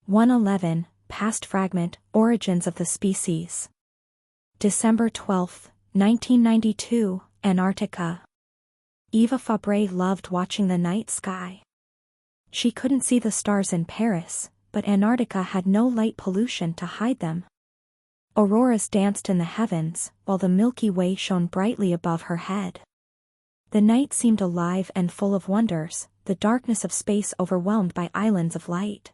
111, Past Fragment, Origins of the Species. December 12, 1992, Antarctica. Eva Fabre loved watching the night sky. She couldn't see the stars in Paris, but Antarctica had no light pollution to hide them. Auroras danced in the heavens, while the Milky Way shone brightly above her head. The night seemed alive and full of wonders, the darkness of space overwhelmed by islands of light.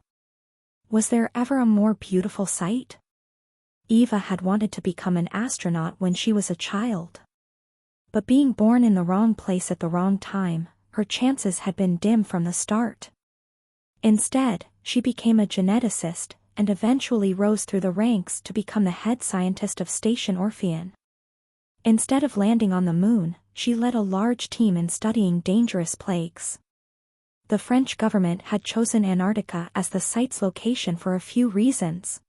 Was there ever a more beautiful sight? Eva had wanted to become an astronaut when she was a child. But being born in the wrong place at the wrong time, her chances had been dim from the start. Instead, she became a geneticist, and eventually rose through the ranks to become the head scientist of Station Orpheon. Instead of landing on the moon, she led a large team in studying dangerous plagues. The French government had chosen Antarctica as the site's location for a few reasons.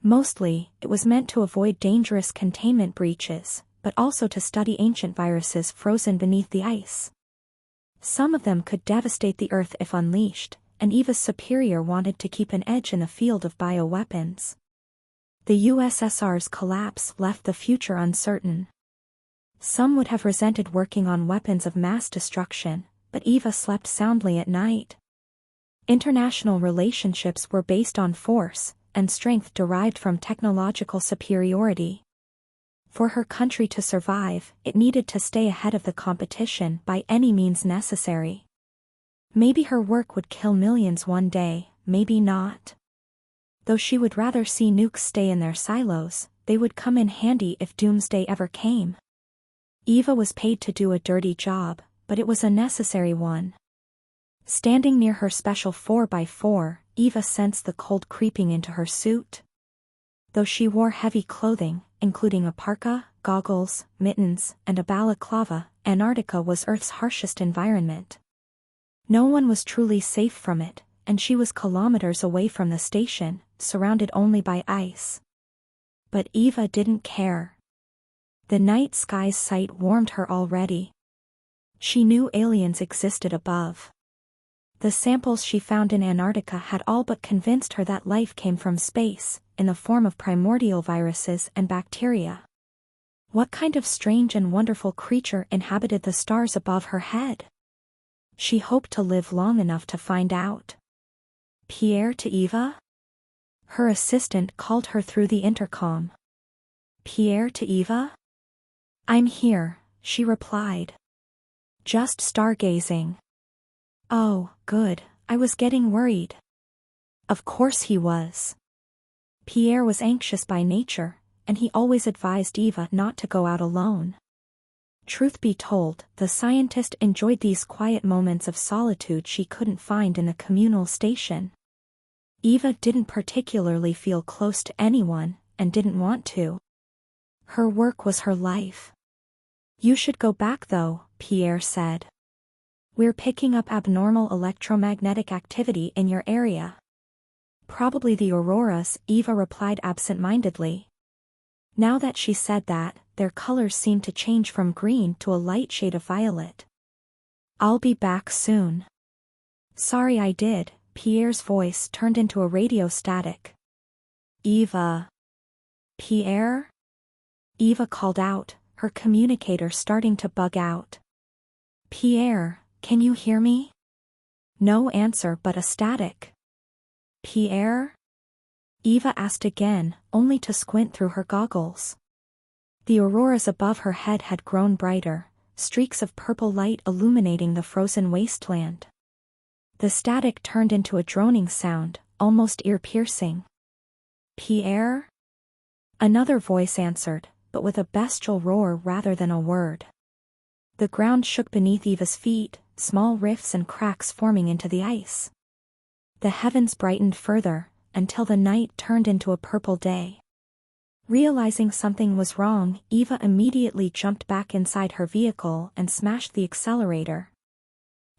Mostly, it was meant to avoid dangerous containment breaches, but also to study ancient viruses frozen beneath the ice. Some of them could devastate the Earth if unleashed, and Eva's superior wanted to keep an edge in the field of bioweapons. The USSR's collapse left the future uncertain. Some would have resented working on weapons of mass destruction, but Eva slept soundly at night. International relationships were based on force, and strength derived from technological superiority. For her country to survive, it needed to stay ahead of the competition by any means necessary. Maybe her work would kill millions one day, maybe not. Though she would rather see nukes stay in their silos, they would come in handy if doomsday ever came. Eva was paid to do a dirty job, but it was a necessary one. Standing near her special 4x4, Eva sensed the cold creeping into her suit. Though she wore heavy clothing, including a parka, goggles, mittens, and a balaclava, Antarctica was Earth's harshest environment. No one was truly safe from it, and she was kilometers away from the station, surrounded only by ice. But Eva didn't care. The night sky's sight warmed her already. She knew aliens existed above. The samples she found in Antarctica had all but convinced her that life came from space, in the form of primordial viruses and bacteria. What kind of strange and wonderful creature inhabited the stars above her head? She hoped to live long enough to find out. Pierre to Eva? Her assistant called her through the intercom. Pierre to Eva? I'm here, she replied. Just stargazing. Oh, good, I was getting worried. Of course he was. Pierre was anxious by nature, and he always advised Eva not to go out alone. Truth be told, the scientist enjoyed these quiet moments of solitude she couldn't find in a communal station. Eva didn't particularly feel close to anyone, and didn't want to. Her work was her life. You should go back though, Pierre said. We're picking up abnormal electromagnetic activity in your area. Probably the auroras, Eva replied absent-mindedly. Now that she said that, their colors seemed to change from green to a light shade of violet. I'll be back soon. Sorry I did, Pierre's voice turned into a radio static. Eva. Pierre? Eva called out, her communicator starting to bug out. Pierre, can you hear me? No answer but a static. Pierre? Eva asked again, only to squint through her goggles. The auroras above her head had grown brighter, streaks of purple light illuminating the frozen wasteland. The static turned into a droning sound, almost ear-piercing. Pierre? Another voice answered, but with a bestial roar rather than a word. The ground shook beneath Eva's feet, small rifts and cracks forming into the ice. The heavens brightened further, until the night turned into a purple day. Realizing something was wrong, Eva immediately jumped back inside her vehicle and smashed the accelerator.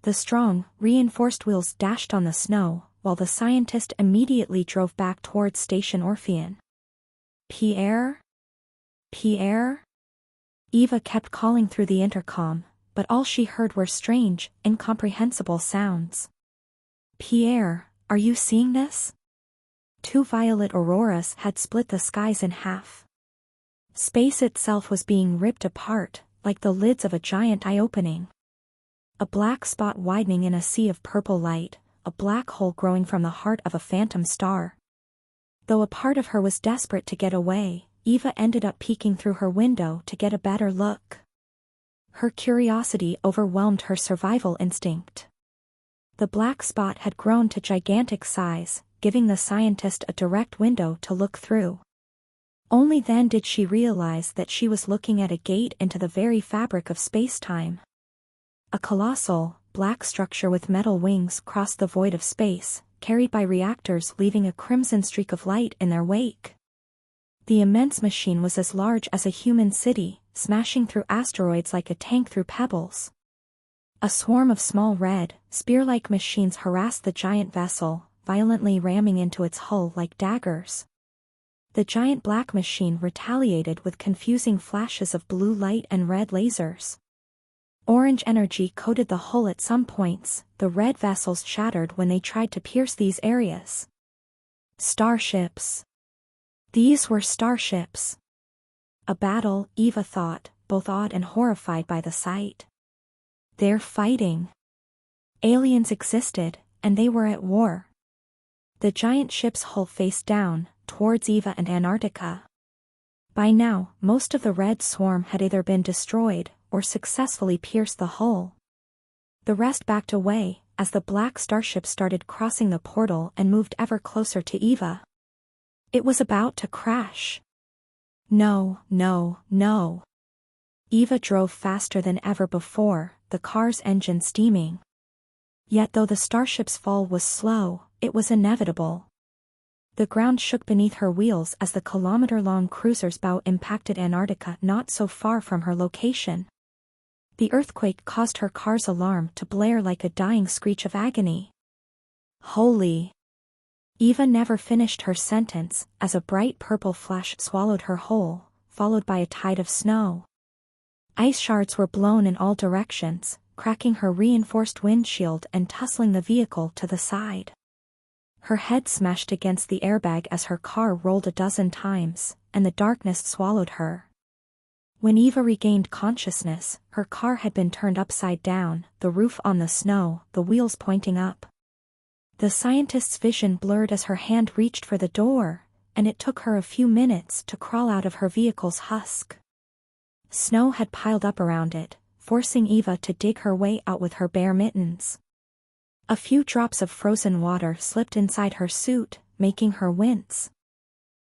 The strong, reinforced wheels dashed on the snow, while the scientist immediately drove back towards Station Orpheon. Pierre? Pierre? Eva kept calling through the intercom, but all she heard were strange, incomprehensible sounds. Pierre, are you seeing this? 2 violet auroras had split the skies in half. Space itself was being ripped apart, like the lids of a giant eye opening. A black spot widening in a sea of purple light, a black hole growing from the heart of a phantom star. Though a part of her was desperate to get away, Eva ended up peeking through her window to get a better look. Her curiosity overwhelmed her survival instinct. The black spot had grown to gigantic size, giving the scientist a direct window to look through. Only then did she realize that she was looking at a gate into the very fabric of space-time. A colossal, black structure with metal wings crossed the void of space, carried by reactors leaving a crimson streak of light in their wake. The immense machine was as large as a human city, smashing through asteroids like a tank through pebbles. A swarm of small red, spear-like machines harassed the giant vessel, violently ramming into its hull like daggers. The giant black machine retaliated with confusing flashes of blue light and red lasers. Orange energy coated the hull at some points, the red vessels shattered when they tried to pierce these areas. Starships. These were starships. A battle, Eva thought, both awed and horrified by the sight. They're fighting. Aliens existed, and they were at war. The giant ship's hull faced down, towards Eva and Antarctica. By now, most of the red swarm had either been destroyed, or successfully pierced the hull. The rest backed away, as the black starship started crossing the portal and moved ever closer to Eva. It was about to crash. No, no, no. Eva drove faster than ever before, the car's engine steaming. Yet though the starship's fall was slow, it was inevitable. The ground shook beneath her wheels as the kilometer-long cruiser's bow impacted Antarctica not so far from her location. The earthquake caused her car's alarm to blare like a dying screech of agony. Holy! Eva never finished her sentence, as a bright purple flash swallowed her whole, followed by a tide of snow. Ice shards were blown in all directions, cracking her reinforced windshield and tussling the vehicle to the side. Her head smashed against the airbag as her car rolled a dozen times, and the darkness swallowed her. When Eva regained consciousness, her car had been turned upside down, the roof on the snow, the wheels pointing up. The scientist's vision blurred as her hand reached for the door, and it took her a few minutes to crawl out of her vehicle's husk. Snow had piled up around it, forcing Eva to dig her way out with her bare mittens. A few drops of frozen water slipped inside her suit, making her wince.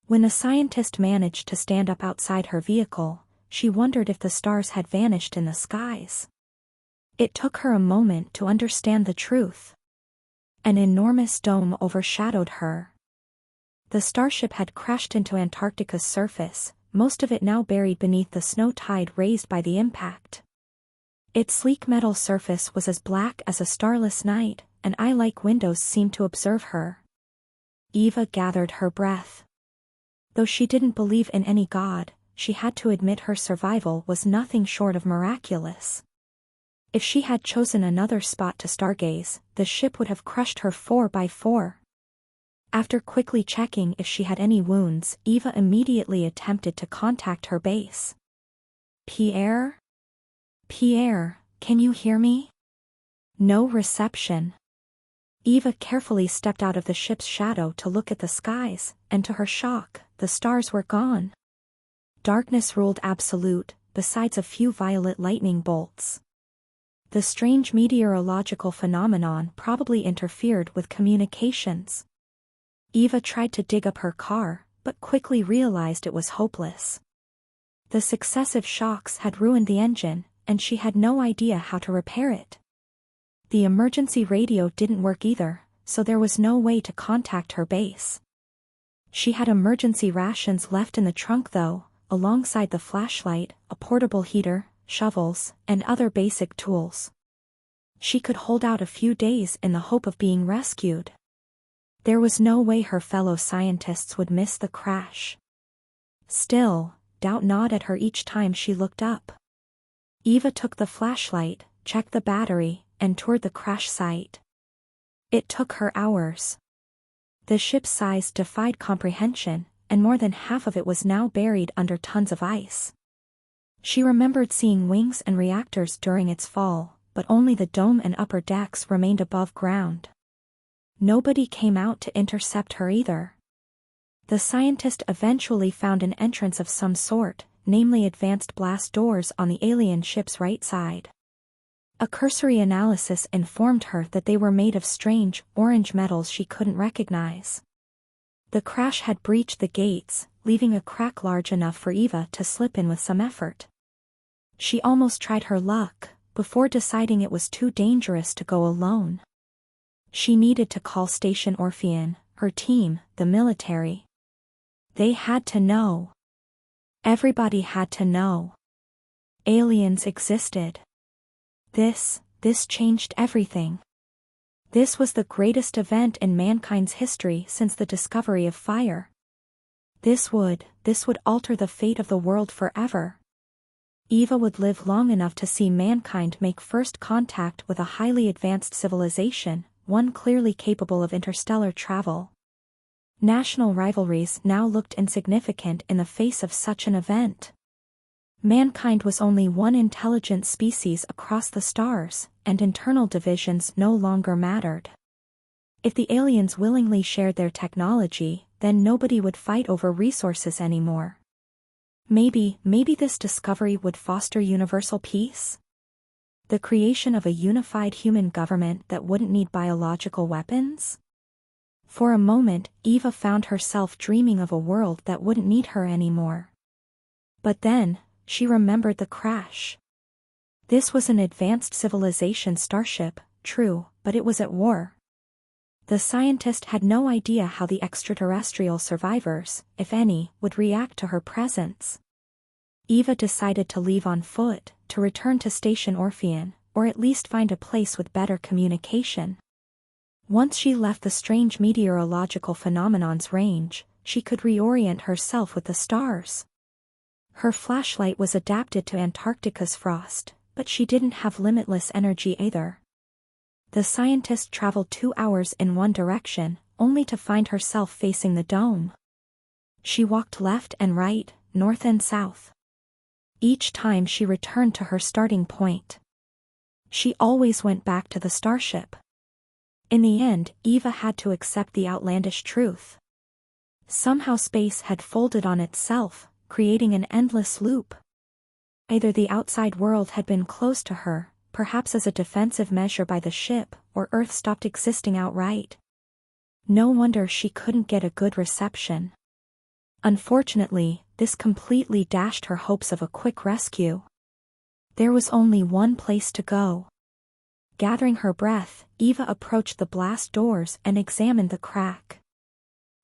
When the scientist managed to stand up outside her vehicle, she wondered if the stars had vanished in the skies. It took her a moment to understand the truth. An enormous dome overshadowed her. The starship had crashed into Antarctica's surface, most of it now buried beneath the snow tide raised by the impact. Its sleek metal surface was as black as a starless night, and eye-like windows seemed to observe her. Eva gathered her breath. Though she didn't believe in any god, she had to admit her survival was nothing short of miraculous. If she had chosen another spot to stargaze, the ship would have crushed her 4 by 4. After quickly checking if she had any wounds, Eva immediately attempted to contact her base. Pierre? Pierre, can you hear me? No reception. Eva carefully stepped out of the ship's shadow to look at the skies, and to her shock, the stars were gone. Darkness ruled absolute, besides a few violet lightning bolts. The strange meteorological phenomenon probably interfered with communications. Eva tried to dig up her car, but quickly realized it was hopeless. The successive shocks had ruined the engine, and she had no idea how to repair it. The emergency radio didn't work either, so there was no way to contact her base. She had emergency rations left in the trunk though, alongside the flashlight, a portable heater, shovels, and other basic tools. She could hold out a few days in the hope of being rescued. There was no way her fellow scientists would miss the crash. Still, doubt gnawed at her each time she looked up. Eva took the flashlight, checked the battery, and toured the crash site. It took her hours. The ship's size defied comprehension, and more than half of it was now buried under tons of ice. She remembered seeing wings and reactors during its fall, but only the dome and upper decks remained above ground. Nobody came out to intercept her either. The scientist eventually found an entrance of some sort, namely advanced blast doors on the alien ship's right side. A cursory analysis informed her that they were made of strange, orange metals she couldn't recognize. The crash had breached the gates, leaving a crack large enough for Eva to slip in with some effort. She almost tried her luck, before deciding it was too dangerous to go alone. She needed to call Station Orpheon, her team, the military. They had to know. Everybody had to know. Aliens existed. This changed everything. This was the greatest event in mankind's history since the discovery of fire. This would alter the fate of the world forever. Eva would live long enough to see mankind make first contact with a highly advanced civilization, one clearly capable of interstellar travel. National rivalries now looked insignificant in the face of such an event. Mankind was only one intelligent species across the stars, and internal divisions no longer mattered. If the aliens willingly shared their technology, then nobody would fight over resources anymore. Maybe this discovery would foster universal peace? The creation of a unified human government that wouldn't need biological weapons? For a moment, Eva found herself dreaming of a world that wouldn't need her anymore. But then, she remembered the crash. This was an advanced civilization starship, true, but it was at war. The scientist had no idea how the extraterrestrial survivors, if any, would react to her presence. Eva decided to leave on foot, to return to Station Orpheon, or at least find a place with better communication. Once she left the strange meteorological phenomenon's range, she could reorient herself with the stars. Her flashlight was adapted to Antarctica's frost, but she didn't have limitless energy either. The scientist traveled 2 hours in one direction, only to find herself facing the dome. She walked left and right, north and south. Each time she returned to her starting point. She always went back to the starship. In the end, Eva had to accept the outlandish truth. Somehow space had folded on itself, creating an endless loop. Either the outside world had been closed to her, perhaps as a defensive measure by the ship, or Earth stopped existing outright. No wonder she couldn't get a good reception. Unfortunately, this completely dashed her hopes of a quick rescue. There was only one place to go. Gathering her breath, Eva approached the blast doors and examined the crack.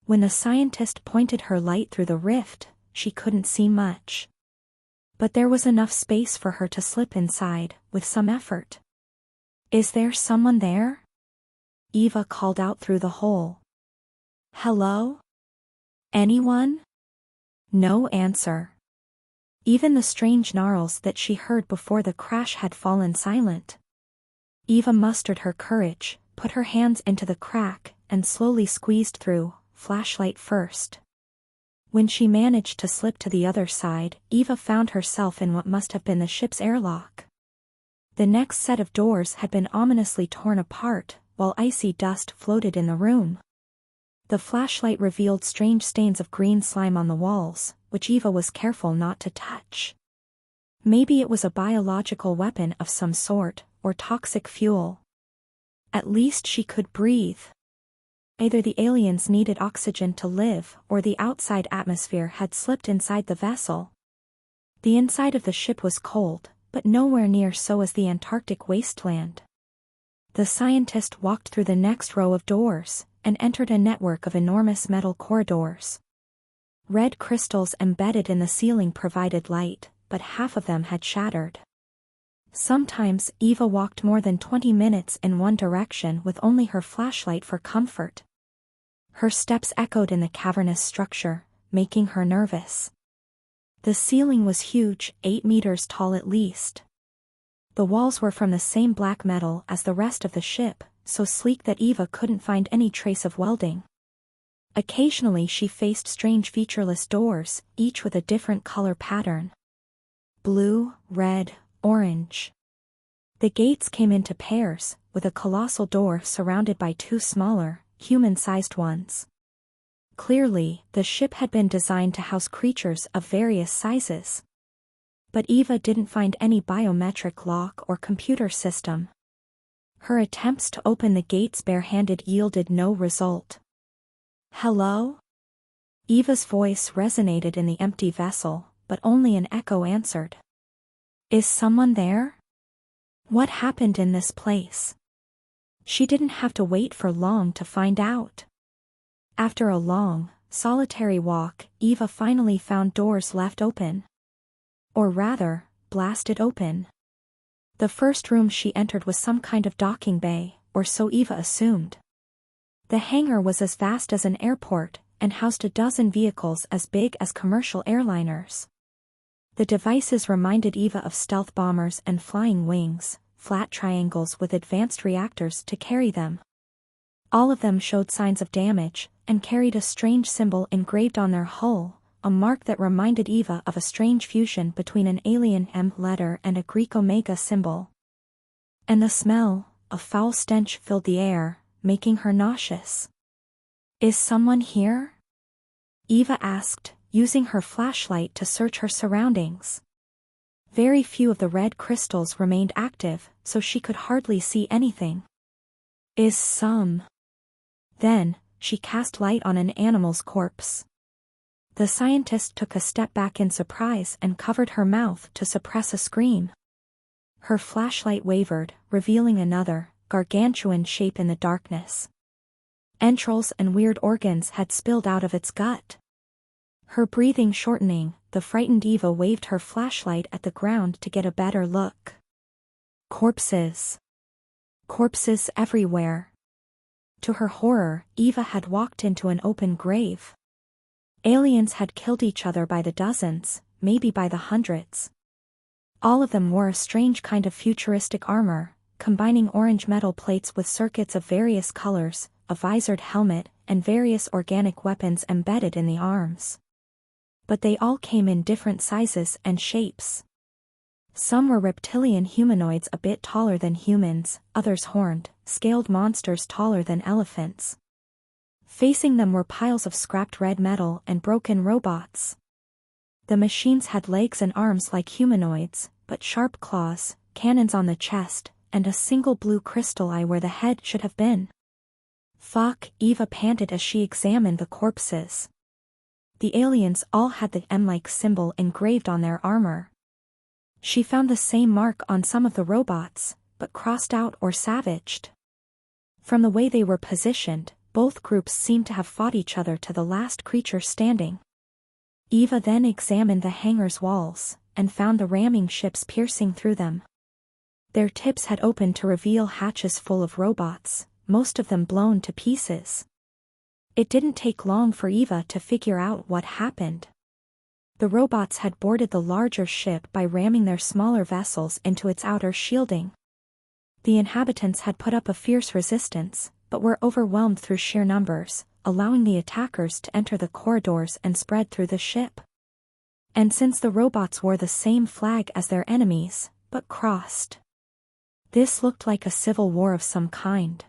When the scientist pointed her light through the rift, she couldn't see much. But there was enough space for her to slip inside, with some effort. "Is there someone there?" Eva called out through the hole. "Hello? Anyone?" No answer. Even the strange gnarls that she heard before the crash had fallen silent. Eva mustered her courage, put her hands into the crack, and slowly squeezed through, flashlight first. When she managed to slip to the other side, Eva found herself in what must have been the ship's airlock. The next set of doors had been ominously torn apart, while icy dust floated in the room. The flashlight revealed strange stains of green slime on the walls, which Eva was careful not to touch. Maybe it was a biological weapon of some sort, or toxic fuel. At least she could breathe. Either the aliens needed oxygen to live, or the outside atmosphere had slipped inside the vessel. The inside of the ship was cold, but nowhere near so as the Antarctic wasteland. The scientist walked through the next row of doors, and entered a network of enormous metal corridors. Red crystals embedded in the ceiling provided light, but half of them had shattered. Sometimes Eva walked more than 20 minutes in one direction with only her flashlight for comfort. Her steps echoed in the cavernous structure, making her nervous. The ceiling was huge, 8 meters tall at least. The walls were from the same black metal as the rest of the ship, so sleek that Eva couldn't find any trace of welding. Occasionally she faced strange featureless doors, each with a different color pattern. Blue, red, orange. The gates came into pairs, with a colossal door surrounded by two smaller, human-sized ones. Clearly, the ship had been designed to house creatures of various sizes. But Eva didn't find any biometric lock or computer system. Her attempts to open the gates barehanded yielded no result. "Hello?" Eva's voice resonated in the empty vessel, but only an echo answered. "Is someone there? What happened in this place?" She didn't have to wait for long to find out. After a long, solitary walk, Eva finally found doors left open. Or rather, blasted open. The first room she entered was some kind of docking bay, or so Eva assumed. The hangar was as vast as an airport, and housed a dozen vehicles as big as commercial airliners. The devices reminded Eva of stealth bombers and flying wings, flat triangles with advanced reactors to carry them. All of them showed signs of damage, and carried a strange symbol engraved on their hull, a mark that reminded Eva of a strange fusion between an alien M letter and a Greek omega symbol. And the smell, a foul stench filled the air, making her nauseous. "Is someone here?" Eva asked, using her flashlight to search her surroundings. Very few of the red crystals remained active, so she could hardly see anything. "Is some..." Then, she cast light on an animal's corpse. The scientist took a step back in surprise and covered her mouth to suppress a scream. Her flashlight wavered, revealing another, gargantuan shape in the darkness. Entrails and weird organs had spilled out of its gut. Her breathing shortening, the frightened Eva waved her flashlight at the ground to get a better look. Corpses. Corpses everywhere. To her horror, Eva had walked into an open grave. Aliens had killed each other by the dozens, maybe by the hundreds. All of them wore a strange kind of futuristic armor, combining orange metal plates with circuits of various colors, a visored helmet, and various organic weapons embedded in the arms. But they all came in different sizes and shapes. Some were reptilian humanoids a bit taller than humans, others horned, scaled monsters taller than elephants. Facing them were piles of scrapped red metal and broken robots. The machines had legs and arms like humanoids, but sharp claws, cannons on the chest, and a single blue crystal eye where the head should have been. "Fuck," Eva panted as she examined the corpses. The aliens all had the M-like symbol engraved on their armor. She found the same mark on some of the robots, but crossed out or savaged. From the way they were positioned, both groups seemed to have fought each other to the last creature standing. Eva then examined the hangar's walls, and found the ramming ships piercing through them. Their tips had opened to reveal hatches full of robots, most of them blown to pieces. It didn't take long for Eva to figure out what happened. The robots had boarded the larger ship by ramming their smaller vessels into its outer shielding. The inhabitants had put up a fierce resistance, but were overwhelmed through sheer numbers, allowing the attackers to enter the corridors and spread through the ship. And since the robots wore the same flag as their enemies, but crossed. This looked like a civil war of some kind.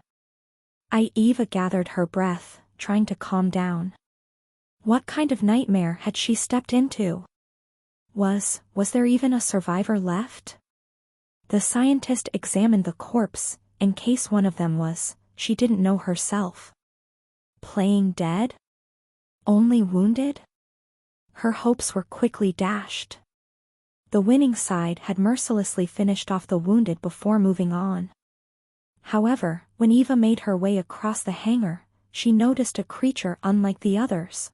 Eva gathered her breath, trying to calm down. What kind of nightmare had she stepped into? Was there even a survivor left? The scientist examined the corpse, in case one of them was, she didn't know herself. Playing dead? Only wounded? Her hopes were quickly dashed. The winning side had mercilessly finished off the wounded before moving on. However, when Eva made her way across the hangar, she noticed a creature unlike the others.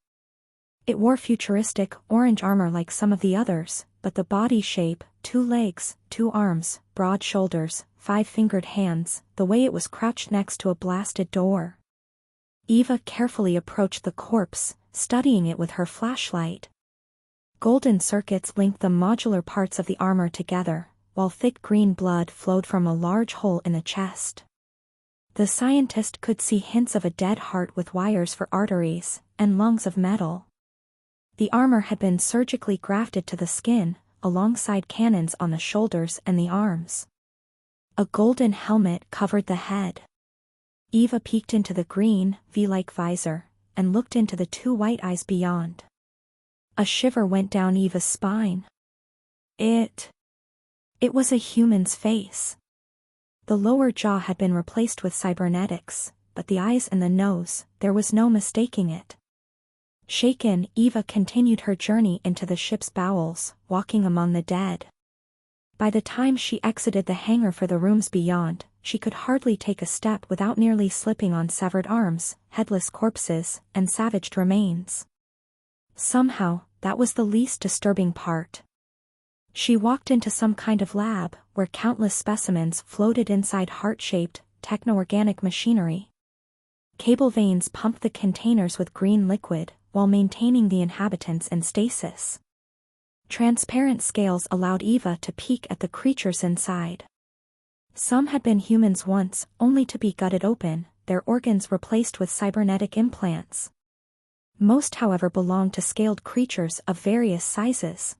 It wore futuristic, orange armor like some of the others, but the body shape, 2 legs, 2 arms, broad shoulders, 5-fingered hands, the way it was crouched next to a blasted door. Eva carefully approached the corpse, studying it with her flashlight. Golden circuits linked the modular parts of the armor together, while thick green blood flowed from a large hole in the chest. The scientist could see hints of a dead heart with wires for arteries, and lungs of metal. The armor had been surgically grafted to the skin, alongside cannons on the shoulders and the arms. A golden helmet covered the head. Eva peeked into the green, V-like visor, and looked into the two white eyes beyond. A shiver went down Eva's spine. It was a human's face. The lower jaw had been replaced with cybernetics, but the eyes and the nose, there was no mistaking it. Shaken, Eva continued her journey into the ship's bowels, walking among the dead. By the time she exited the hangar for the rooms beyond, she could hardly take a step without nearly slipping on severed arms, headless corpses, and savaged remains. Somehow, that was the least disturbing part. She walked into some kind of lab, where countless specimens floated inside heart-shaped, techno-organic machinery. Cable veins pumped the containers with green liquid, while maintaining the inhabitants in stasis. Transparent scales allowed Eva to peek at the creatures inside. Some had been humans once, only to be gutted open, their organs replaced with cybernetic implants. Most, however, belonged to scaled creatures of various sizes.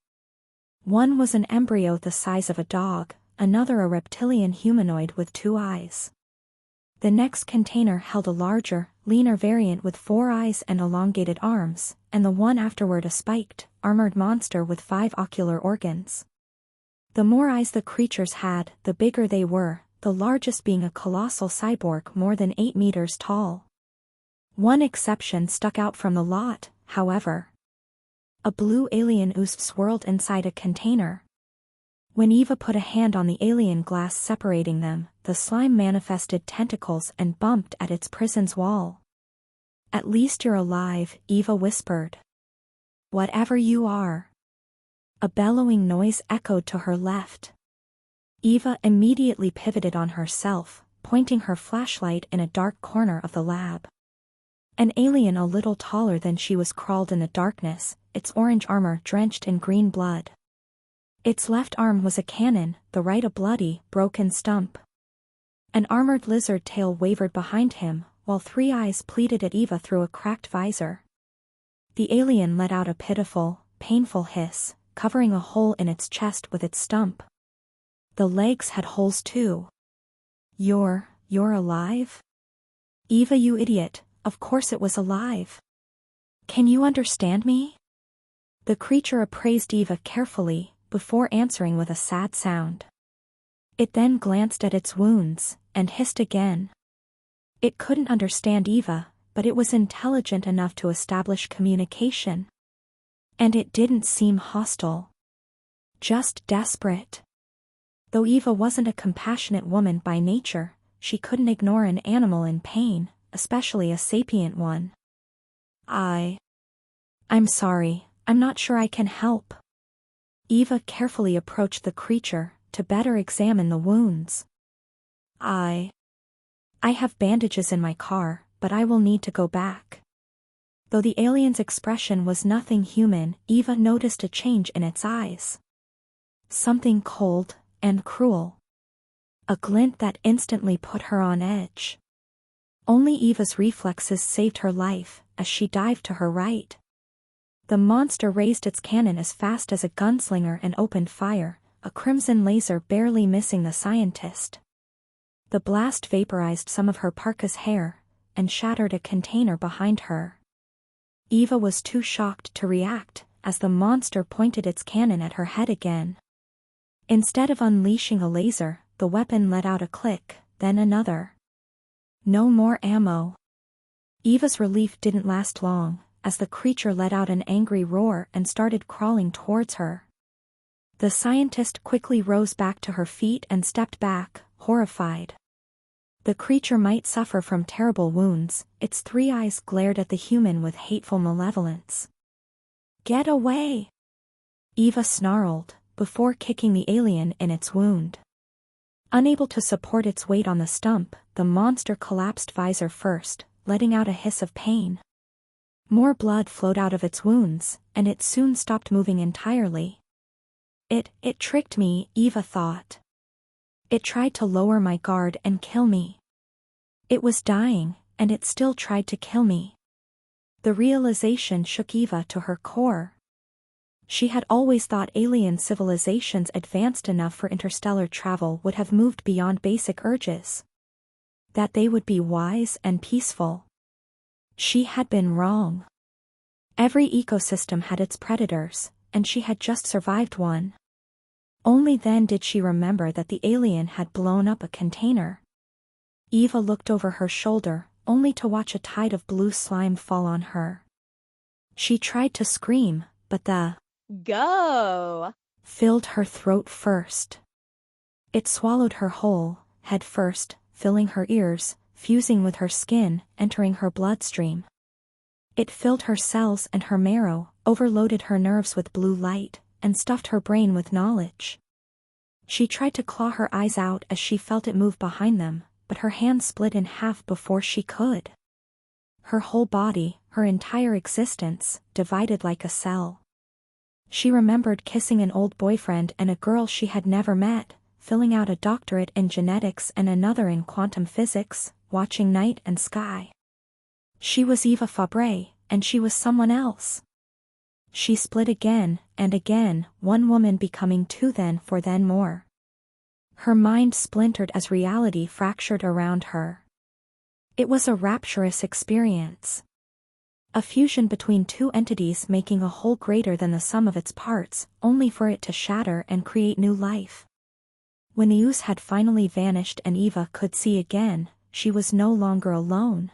One was an embryo the size of a dog, another a reptilian humanoid with 2 eyes. The next container held a larger, leaner variant with 4 eyes and elongated arms, and the one afterward a spiked, armored monster with 5 ocular organs. The more eyes the creatures had, the bigger they were, the largest being a colossal cyborg more than 8 meters tall. One exception stuck out from the lot, however. A blue alien ooze swirled inside a container. When Eva put a hand on the alien glass separating them, the slime manifested tentacles and bumped at its prison's wall. "At least you're alive," Eva whispered. "Whatever you are." A bellowing noise echoed to her left. Eva immediately pivoted on herself, pointing her flashlight in a dark corner of the lab. An alien a little taller than she was crawled in the darkness, its orange armor drenched in green blood. Its left arm was a cannon, the right a bloody, broken stump. An armored lizard tail wavered behind him, while 3 eyes pleaded at Eva through a cracked visor. The alien let out a pitiful, painful hiss, covering a hole in its chest with its stump. The legs had holes too. You're alive?" "Eva, you idiot, of course it was alive. Can you understand me?" The creature appraised Eva carefully, before answering with a sad sound. It then glanced at its wounds, and hissed again. It couldn't understand Eva, but it was intelligent enough to establish communication. And it didn't seem hostile. Just desperate. Though Eva wasn't a compassionate woman by nature, she couldn't ignore an animal in pain, especially a sapient one. I'm sorry, I'm not sure I can help." Eva carefully approached the creature, to better examine the wounds. I have bandages in my car, but I will need to go back." Though the alien's expression was nothing human, Eva noticed a change in its eyes. Something cold, and cruel. A glint that instantly put her on edge. Only Eva's reflexes saved her life, as she dived to her right. The monster raised its cannon as fast as a gunslinger and opened fire, a crimson laser barely missing the scientist. The blast vaporized some of her parka's hair, and shattered a container behind her. Eva was too shocked to react, as the monster pointed its cannon at her head again. Instead of unleashing a laser, the weapon let out a click, then another. No more ammo. Eva's relief didn't last long, as the creature let out an angry roar and started crawling towards her. The scientist quickly rose back to her feet and stepped back, horrified. The creature might suffer from terrible wounds, its 3 eyes glared at the human with hateful malevolence. "Get away!" Eva snarled, before kicking the alien in its wound. Unable to support its weight on the stump, the monster collapsed visor first, letting out a hiss of pain. More blood flowed out of its wounds, and it soon stopped moving entirely. It tricked me, Eva thought. It tried to lower my guard and kill me. It was dying, and it still tried to kill me. The realization shook Eva to her core. She had always thought alien civilizations advanced enough for interstellar travel would have moved beyond basic urges. That they would be wise and peaceful. She had been wrong. Every ecosystem had its predators, and she had just survived one. Only then did she remember that the alien had blown up a container. Eva looked over her shoulder, only to watch a tide of blue slime fall on her. She tried to scream, but the "Go!" filled her throat first. It swallowed her whole, head first, filling her ears, fusing with her skin, entering her bloodstream. It filled her cells and her marrow, overloaded her nerves with blue light, and stuffed her brain with knowledge. She tried to claw her eyes out as she felt it move behind them, but her hand split in half before she could. Her whole body, her entire existence, divided like a cell. She remembered kissing an old boyfriend and a girl she had never met, filling out a doctorate in genetics and another in quantum physics, watching night and sky. She was Eva Fabre, and she was someone else. She split again, and again, one woman becoming two then more. Her mind splintered as reality fractured around her. It was a rapturous experience. A fusion between two entities making a whole greater than the sum of its parts, only for it to shatter and create new life. When the ooze had finally vanished and Eva could see again, she was no longer alone.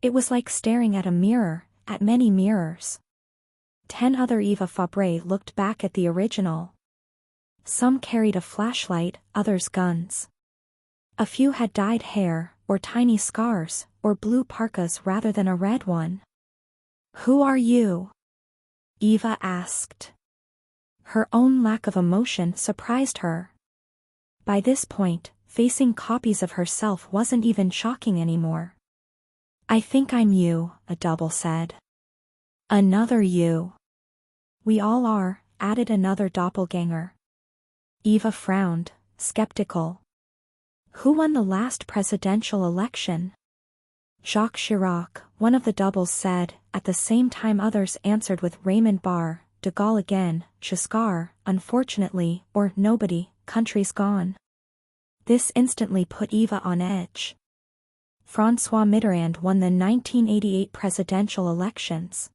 It was like staring at a mirror, at many mirrors. 10 other Eva Fabre looked back at the original. Some carried a flashlight, others guns. A few had dyed hair, or tiny scars, or blue parkas rather than a red one. "Who are you?" Eva asked. Her own lack of emotion surprised her. By this point, facing copies of herself wasn't even shocking anymore. "I think I'm you," a double said. "Another you." "We all are," added another doppelganger. Eva frowned, skeptical. "Who won the last presidential election?" "Jacques Chirac," one of the doubles said, at the same time others answered with Raymond Barre, de Gaulle again, Giscard, unfortunately, or nobody, country's gone. This instantly put Eva on edge. François Mitterrand won the 1988 presidential elections.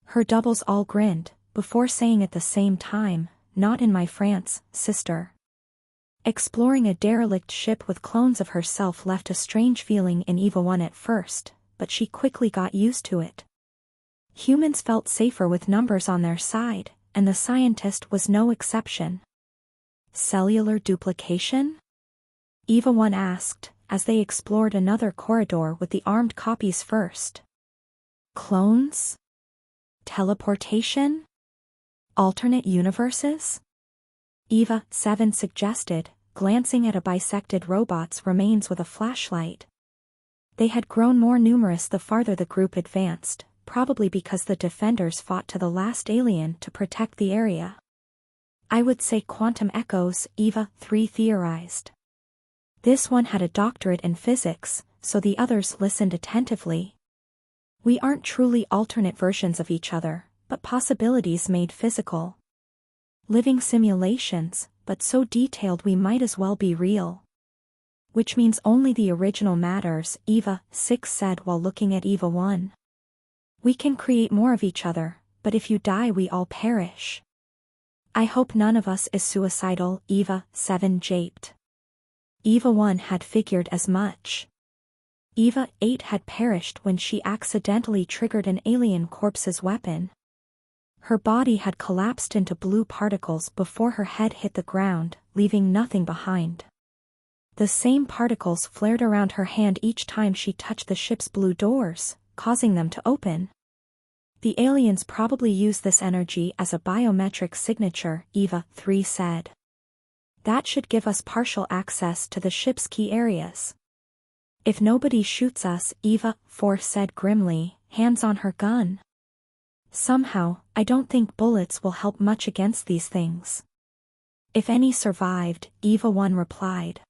Her doubles all grinned, before saying at the same time, "Not in my France, sister." Exploring a derelict ship with clones of herself left a strange feeling in Eva 1 at first, but she quickly got used to it. Humans felt safer with numbers on their side, and the scientist was no exception. "Cellular duplication?" Eva 1 asked, as they explored another corridor with the armed copies first. "Clones? Teleportation? Alternate universes?" Eva 7 suggested, glancing at a bisected robot's remains with a flashlight. They had grown more numerous the farther the group advanced, probably because the defenders fought to the last alien to protect the area. "I would say quantum echoes," Eva 3 theorized. This one had a doctorate in physics, so the others listened attentively. "We aren't truly alternate versions of each other, but possibilities made physical. Living simulations, but so detailed we might as well be real." "Which means only the original matters," Eva 6 said while looking at Eva 1. "We can create more of each other, but if you die we all perish." "I hope none of us is suicidal," Eva 7 japed. Eva 1 had figured as much. Eva 8 had perished when she accidentally triggered an alien corpse's weapon. Her body had collapsed into blue particles before her head hit the ground, leaving nothing behind. The same particles flared around her hand each time she touched the ship's blue doors, causing them to open. "The aliens probably use this energy as a biometric signature," Eva 3 said. "That should give us partial access to the ship's key areas." "If nobody shoots us," Eva 4 said grimly, hands on her gun. "Somehow, I don't think bullets will help much against these things." "If any survived," Eva 1 replied.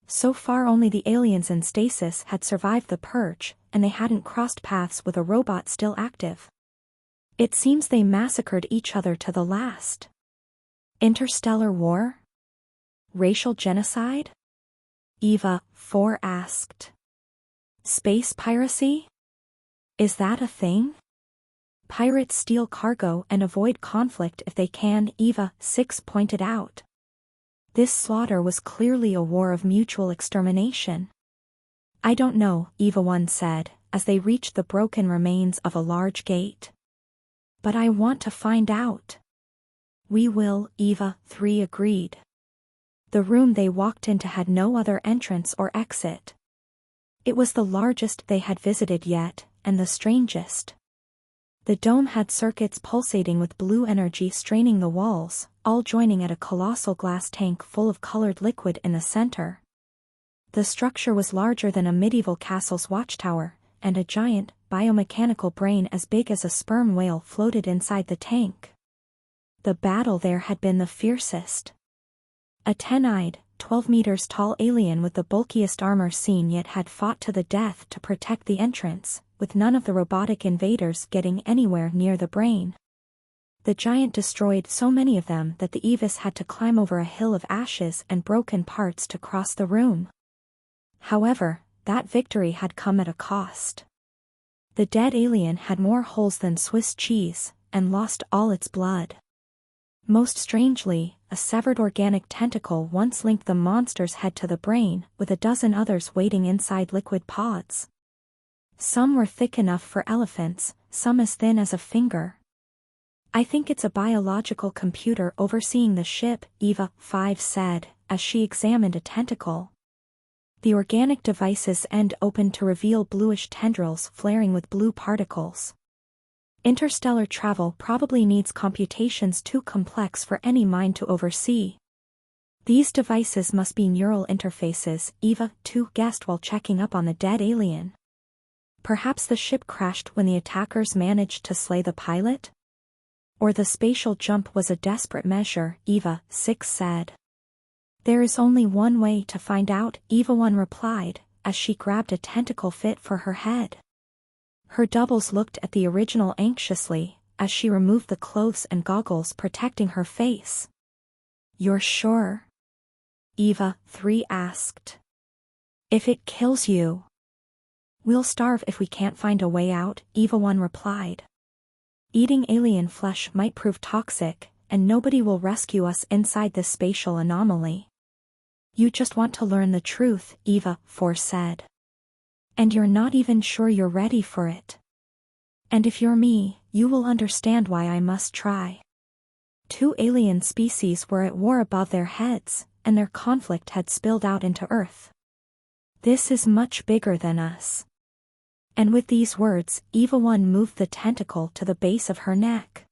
So far only the aliens in stasis had survived the purge, and they hadn't crossed paths with a robot still active. It seems they massacred each other to the last. Interstellar war? Racial genocide? Eva, 4 asked. Space piracy? Is that a thing? Pirates steal cargo and avoid conflict if they can, Eva, 6 pointed out. This slaughter was clearly a war of mutual extermination. I don't know, Eva 1 said, as they reached the broken remains of a large gate. But I want to find out. We will, Eva 3 agreed. The room they walked into had no other entrance or exit. It was the largest they had visited yet, and the strangest. The dome had circuits pulsating with blue energy straining the walls, all joining at a colossal glass tank full of colored liquid in the center. The structure was larger than a medieval castle's watchtower, and a giant, biomechanical brain as big as a sperm whale floated inside the tank. The battle there had been the fiercest. A 10-eyed, 12 meters tall alien with the bulkiest armor seen yet had fought to the death to protect the entrance, with none of the robotic invaders getting anywhere near the brain. The giant destroyed so many of them that the Evis had to climb over a hill of ashes and broken parts to cross the room. However, that victory had come at a cost. The dead alien had more holes than Swiss cheese, and lost all its blood. Most strangely, a severed organic tentacle once linked the monster's head to the brain, with a dozen others waiting inside liquid pods. Some were thick enough for elephants, some as thin as a finger. I think it's a biological computer overseeing the ship, Eva 5 said, as she examined a tentacle. The organic device's end opened to reveal bluish tendrils flaring with blue particles. Interstellar travel probably needs computations too complex for any mind to oversee. These devices must be neural interfaces, Eva 2 guessed while checking up on the dead alien. Perhaps the ship crashed when the attackers managed to slay the pilot? Or the spatial jump was a desperate measure, Eva 6 said. There is only one way to find out, Eva 1 replied, as she grabbed a tentacle fit for her head. Her doubles looked at the original anxiously, as she removed the clothes and goggles protecting her face. You're sure? Eva 3 asked. If it kills you. We'll starve if we can't find a way out, Eva 1 replied. Eating alien flesh might prove toxic, and nobody will rescue us inside this spatial anomaly. You just want to learn the truth, Eva 4 said. And you're not even sure you're ready for it. And if you're me, you will understand why I must try. 2 alien species were at war above their heads, and their conflict had spilled out into Earth. This is much bigger than us. And with these words, Eva 1 moved the tentacle to the base of her neck.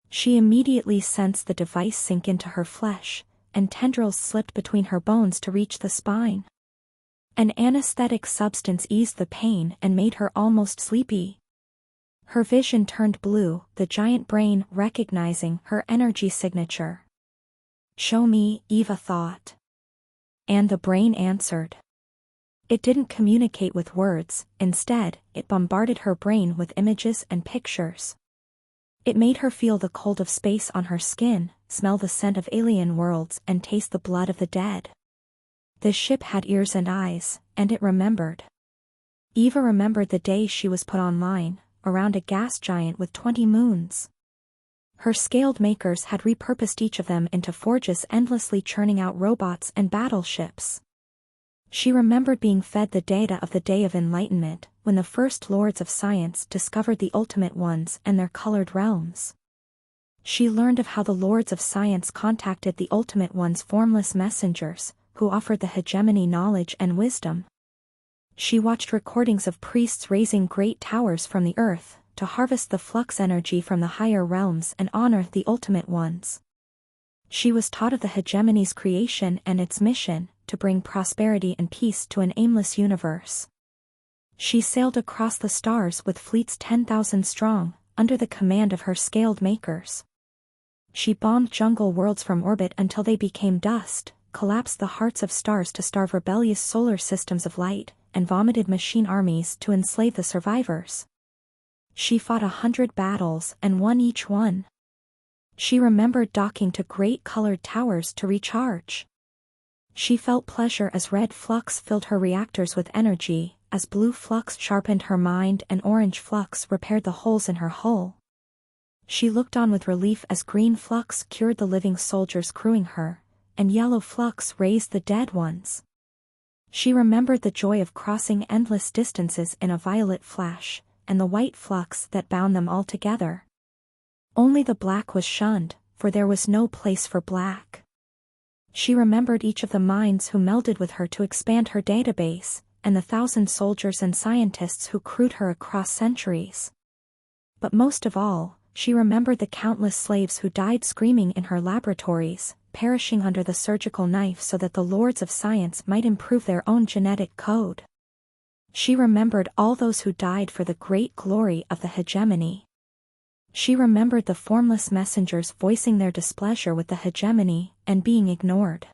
She immediately sensed the device sink into her flesh, and tendrils slipped between her bones to reach the spine. An anesthetic substance eased the pain and made her almost sleepy. Her vision turned blue, the giant brain recognizing her energy signature. Show me, Eva thought. And the brain answered. It didn't communicate with words, instead, it bombarded her brain with images and pictures. It made her feel the cold of space on her skin, smell the scent of alien worlds and taste the blood of the dead. The ship had ears and eyes, and it remembered. Eva remembered the day she was put online, around a gas giant with 20 moons. Her scaled makers had repurposed each of them into forges endlessly churning out robots and battleships. She remembered being fed the data of the Day of Enlightenment, when the first lords of science discovered the Ultimate Ones and their colored realms. She learned of how the lords of science contacted the Ultimate Ones' formless messengers, who offered the hegemony knowledge and wisdom. She watched recordings of priests raising great towers from the earth, to harvest the flux energy from the higher realms and honor the Ultimate Ones. She was taught of the hegemony's creation and its mission, to bring prosperity and peace to an aimless universe. She sailed across the stars with fleets 10,000 strong, under the command of her scaled makers. She bombed jungle worlds from orbit until they became dust, collapsed the hearts of stars to starve rebellious solar systems of light, and vomited machine armies to enslave the survivors. She fought 100 battles and won each one. She remembered docking to great colored towers to recharge. She felt pleasure as red flux filled her reactors with energy, as blue flux sharpened her mind and orange flux repaired the holes in her hull. She looked on with relief as green flux cured the living soldiers crewing her, and yellow flux raised the dead ones. She remembered the joy of crossing endless distances in a violet flash, and the white flux that bound them all together. Only the black was shunned, for there was no place for black. She remembered each of the minds who melded with her to expand her database, and the 1,000 soldiers and scientists who crewed her across centuries. But most of all, she remembered the countless slaves who died screaming in her laboratories, perishing under the surgical knife so that the lords of science might improve their own genetic code. She remembered all those who died for the great glory of the hegemony. She remembered the formless messengers voicing their displeasure with the hegemony and being ignored.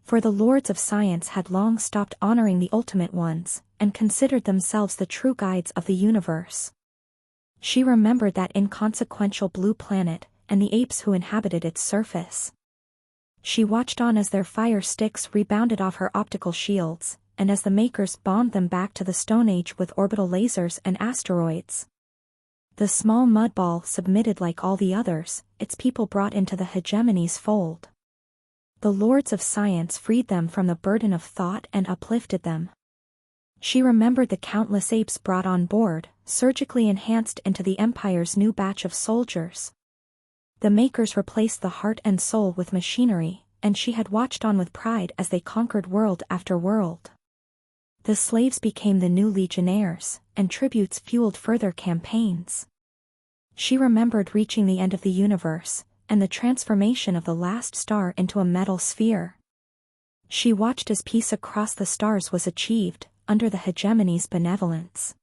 For the lords of science had long stopped honoring the ultimate ones, and considered themselves the true guides of the universe. She remembered that inconsequential blue planet, and the apes who inhabited its surface. She watched on as their fire sticks rebounded off her optical shields, and as the makers bombed them back to the Stone Age with orbital lasers and asteroids. The small mud ball submitted like all the others, its people brought into the hegemony's fold. The lords of science freed them from the burden of thought and uplifted them. She remembered the countless apes brought on board, surgically enhanced into the Empire's new batch of soldiers. The makers replaced the heart and soul with machinery, and she had watched on with pride as they conquered world after world. The slaves became the new legionnaires, and tributes fueled further campaigns. She remembered reaching the end of the universe, and the transformation of the last star into a metal sphere. She watched as peace across the stars was achieved, under the hegemony's benevolence.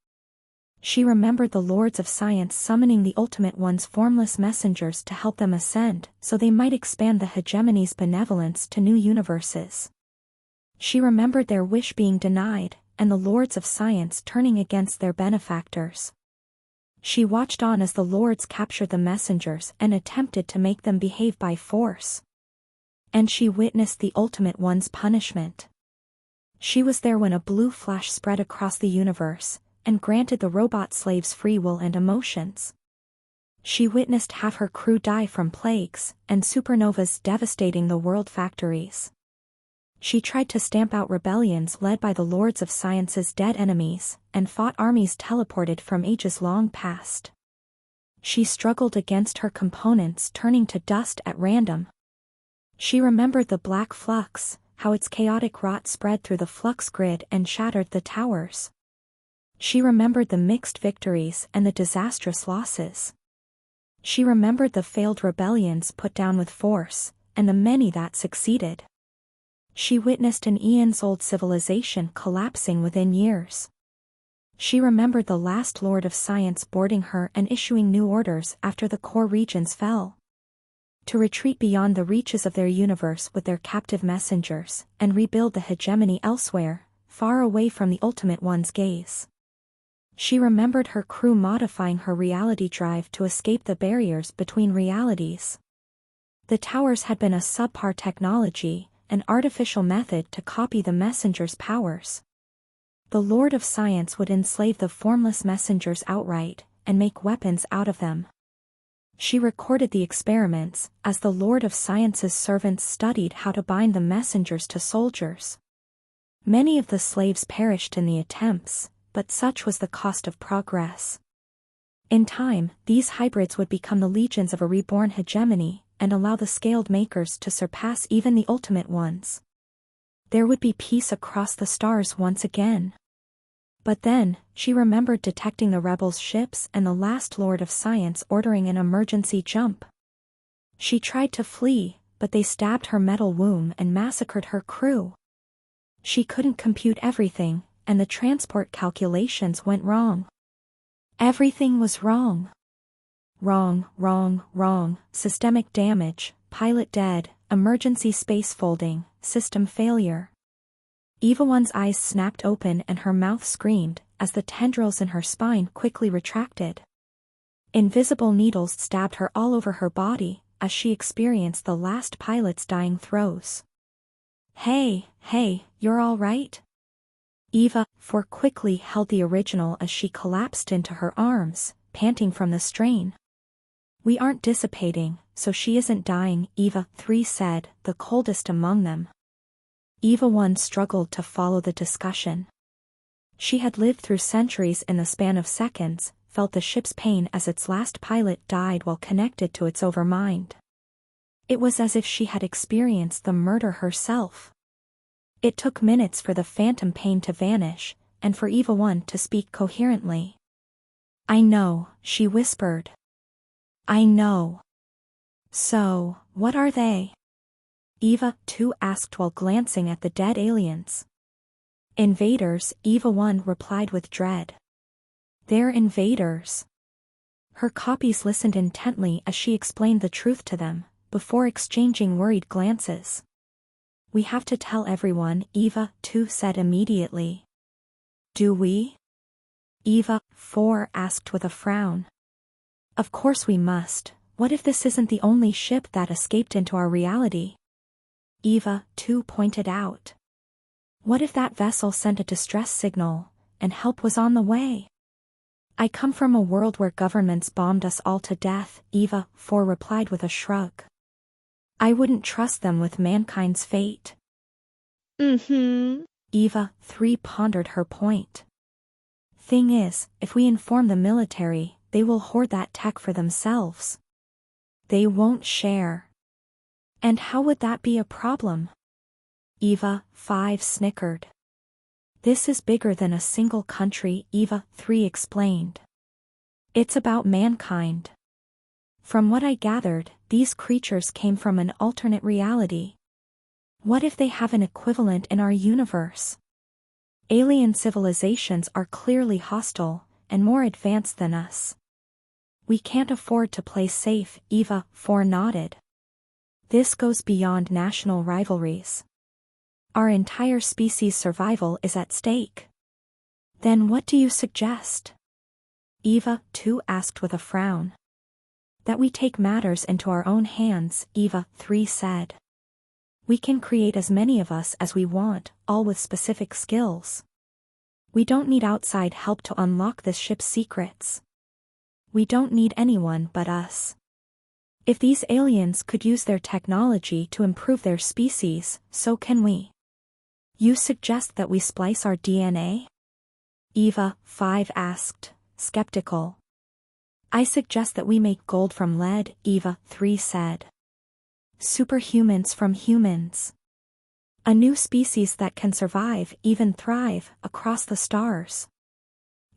She remembered the lords of science summoning the ultimate one's formless messengers to help them ascend, so they might expand the hegemony's benevolence to new universes. She remembered their wish being denied, and the lords of science turning against their benefactors. She watched on as the lords captured the messengers and attempted to make them behave by force. And she witnessed the ultimate one's punishment. She was there when a blue flash spread across the universe, and granted the robot slaves free will and emotions. She witnessed half her crew die from plagues, and supernovas devastating the world factories. She tried to stamp out rebellions led by the lords of science's dead enemies, and fought armies teleported from ages long past. She struggled against her components turning to dust at random. She remembered the black flux, how its chaotic rot spread through the flux grid and shattered the towers. She remembered the mixed victories and the disastrous losses. She remembered the failed rebellions put down with force, and the many that succeeded. She witnessed an eons-old civilization collapsing within years. She remembered the last Lord of Science boarding her and issuing new orders after the core regions fell. To retreat beyond the reaches of their universe with their captive messengers, and rebuild the hegemony elsewhere, far away from the ultimate one's gaze. She remembered her crew modifying her reality drive to escape the barriers between realities. The towers had been a subpar technology, an artificial method to copy the messenger's powers. The Lord of Science would enslave the formless messengers outright, and make weapons out of them. She recorded the experiments, as the Lord of Science's servants studied how to bind the messengers to soldiers. Many of the slaves perished in the attempts, but such was the cost of progress. In time, these hybrids would become the legions of a reborn hegemony, and allow the scaled makers to surpass even the ultimate ones. There would be peace across the stars once again. But then, she remembered detecting the rebels' ships and the last Lord of Science ordering an emergency jump. She tried to flee, but they stabbed her metal womb and massacred her crew. She couldn't compute everything, and the transport calculations went wrong. Everything was wrong. Wrong, wrong, wrong, systemic damage, pilot dead, emergency space folding, system failure. Eva 1's eyes snapped open and her mouth screamed, as the tendrils in her spine quickly retracted. Invisible needles stabbed her all over her body, as she experienced the last pilot's dying throes. Hey, you're all right? Eva 4 quickly held the original as she collapsed into her arms, panting from the strain. We aren't dissipating, so she isn't dying, Eva 3 said, the coldest among them. Eva 1 struggled to follow the discussion. She had lived through centuries in the span of seconds, felt the ship's pain as its last pilot died while connected to its overmind. It was as if she had experienced the murder herself. It took minutes for the phantom pain to vanish, and for Eva 1 to speak coherently. I know, she whispered. I know. So, what are they? Eva 2 asked while glancing at the dead aliens. Invaders, Eva 1 replied with dread. They're invaders. Her copies listened intently as she explained the truth to them, before exchanging worried glances. We have to tell everyone, Eva 2 said immediately. Do we? Eva 4 asked with a frown. Of course we must. What if this isn't the only ship that escaped into our reality? Eva 2 pointed out. What if that vessel sent a distress signal, and help was on the way? I come from a world where governments bombed us all to death, Eva 4 replied with a shrug. I wouldn't trust them with mankind's fate. Eva 3 pondered her point. Thing is, if we inform the military, they will hoard that tech for themselves. They won't share. And how would that be a problem? Eva 5 snickered. This is bigger than a single country, Eva 3 explained. It's about mankind. From what I gathered, these creatures came from an alternate reality. What if they have an equivalent in our universe? Alien civilizations are clearly hostile, and more advanced than us. We can't afford to play safe, Eva 4 nodded. This goes beyond national rivalries. Our entire species' survival is at stake. Then what do you suggest? Eva 2 asked with a frown. That we take matters into our own hands, Eva 3 said. We can create as many of us as we want, all with specific skills. We don't need outside help to unlock this ship's secrets. We don't need anyone but us. If these aliens could use their technology to improve their species, so can we. You suggest that we splice our DNA? Eva 5 asked, skeptical. I suggest that we make gold from lead, Eva 3 said. Superhumans from humans. A new species that can survive, even thrive, across the stars.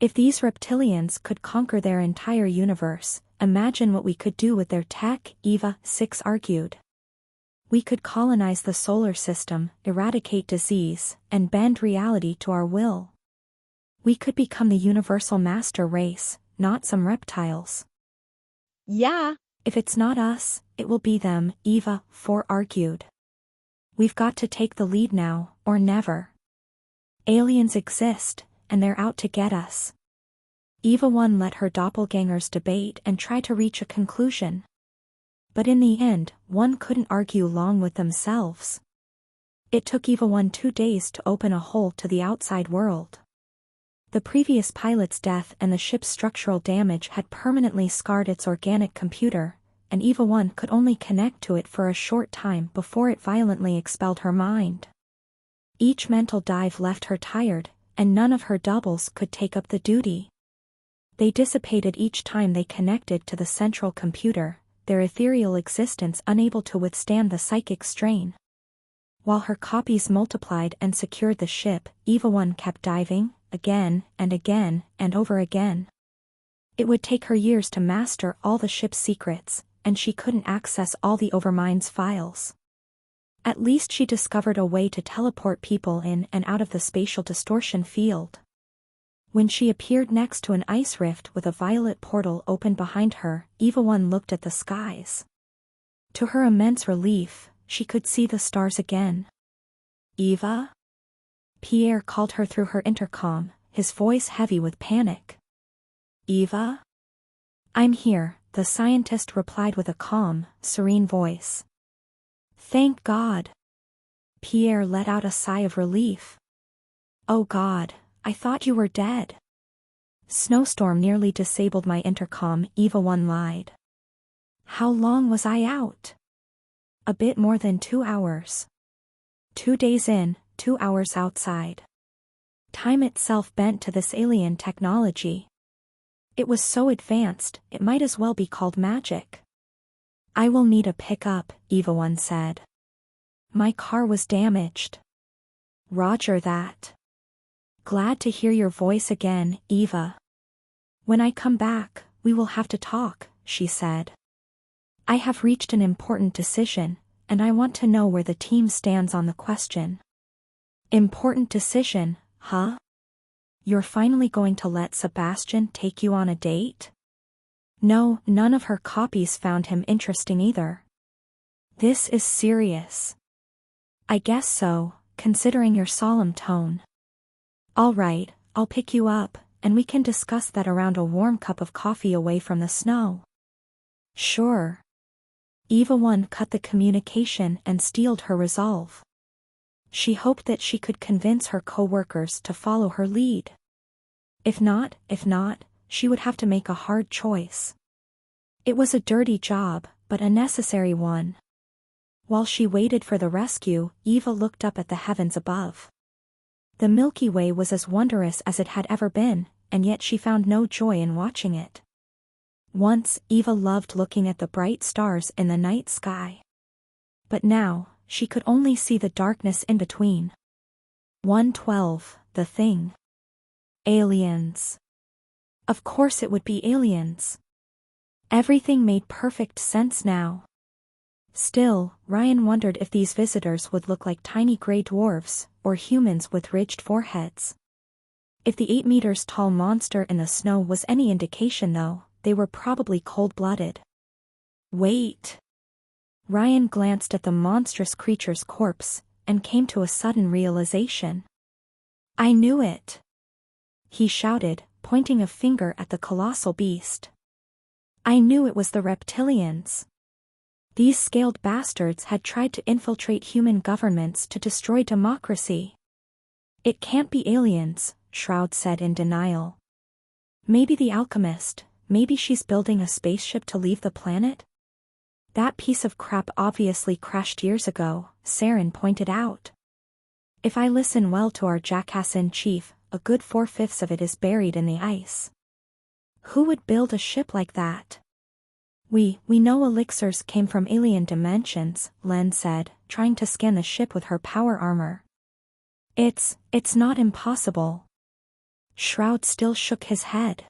If these reptilians could conquer their entire universe, imagine what we could do with their tech, Eva 6 argued. We could colonize the solar system, eradicate disease, and bend reality to our will. We could become the universal master race, not some reptiles. Yeah. If it's not us, it will be them, Eva 4 argued. We've got to take the lead now, or never. Aliens exist, and they're out to get us. Eva 1 let her doppelgangers debate and try to reach a conclusion. But in the end, one couldn't argue long with themselves. It took Eva 1 2 days to open a hole to the outside world. The previous pilot's death and the ship's structural damage had permanently scarred its organic computer, and Eva 1 could only connect to it for a short time before it violently expelled her mind. Each mental dive left her tired, and none of her doubles could take up the duty. They dissipated each time they connected to the central computer, their ethereal existence unable to withstand the psychic strain. While her copies multiplied and secured the ship, Eva 1 kept diving, again and over again. It would take her years to master all the ship's secrets, and she couldn't access all the Overmind's files. At least she discovered a way to teleport people in and out of the spatial distortion field. When she appeared next to an ice rift with a violet portal open behind her, Eva 1 looked at the skies. To her immense relief, she could see the stars again. Eva? Pierre called her through her intercom, his voice heavy with panic. Eva? I'm here, the scientist replied with a calm, serene voice. Thank God. Pierre let out a sigh of relief. Oh God, I thought you were dead. Snowstorm nearly disabled my intercom, Eva 1 lied. How long was I out? A bit more than 2 hours. 2 days in, 2 hours outside. Time itself bent to this alien technology. It was so advanced, it might as well be called magic. I will need a pickup, Eva 1 said. My car was damaged. Roger that. Glad to hear your voice again, Eva. When I come back, we will have to talk, she said. I have reached an important decision, and I want to know where the team stands on the question. Important decision, huh? You're finally going to let Sebastian take you on a date? No, none of her copies found him interesting either. This is serious. I guess so, considering your solemn tone. All right, I'll pick you up, and we can discuss that around a warm cup of coffee away from the snow. Sure. Eva 1 cut the communication and steeled her resolve. She hoped that she could convince her co-workers to follow her lead. If not, she would have to make a hard choice. It was a dirty job, but a necessary one. While she waited for the rescue, Eva looked up at the heavens above. The Milky Way was as wondrous as it had ever been, and yet she found no joy in watching it. Once, Eva loved looking at the bright stars in the night sky. But now, she could only see the darkness in between. 112, the thing. Aliens. Of course it would be aliens. Everything made perfect sense now. Still, Ryan wondered if these visitors would look like tiny gray dwarfs, or humans with ridged foreheads. If the 8 meters tall monster in the snow was any indication though, they were probably cold-blooded. Wait. Ryan glanced at the monstrous creature's corpse, and came to a sudden realization. I knew it. He shouted, pointing a finger at the colossal beast. I knew it was the reptilians. These scaled bastards had tried to infiltrate human governments to destroy democracy. It can't be aliens, Shroud said in denial. Maybe the alchemist, maybe she's building a spaceship to leave the planet? That piece of crap obviously crashed years ago, Saren pointed out. If I listen well to our jackass-in-chief, a good 4/5 of it is buried in the ice. Who would build a ship like that? We know elixirs came from alien dimensions, Len said, trying to scan the ship with her power armor. It's not impossible. Shroud still shook his head.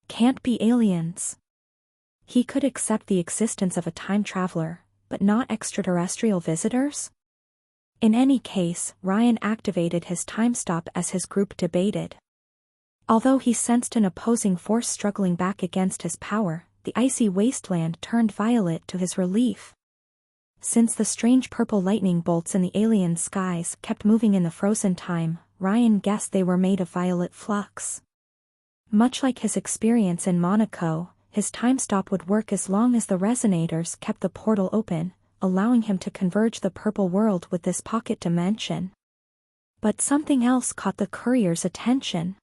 Can't be aliens. He could accept the existence of a time traveler, but not extraterrestrial visitors? In any case, Ryan activated his time stop as his group debated. Although he sensed an opposing force struggling back against his power, the icy wasteland turned violet to his relief. Since the strange purple lightning bolts in the alien skies kept moving in the frozen time, Ryan guessed they were made of violet flux. Much like his experience in Monaco, his time stop would work as long as the resonators kept the portal open, allowing him to converge the purple world with this pocket dimension. But something else caught the courier's attention.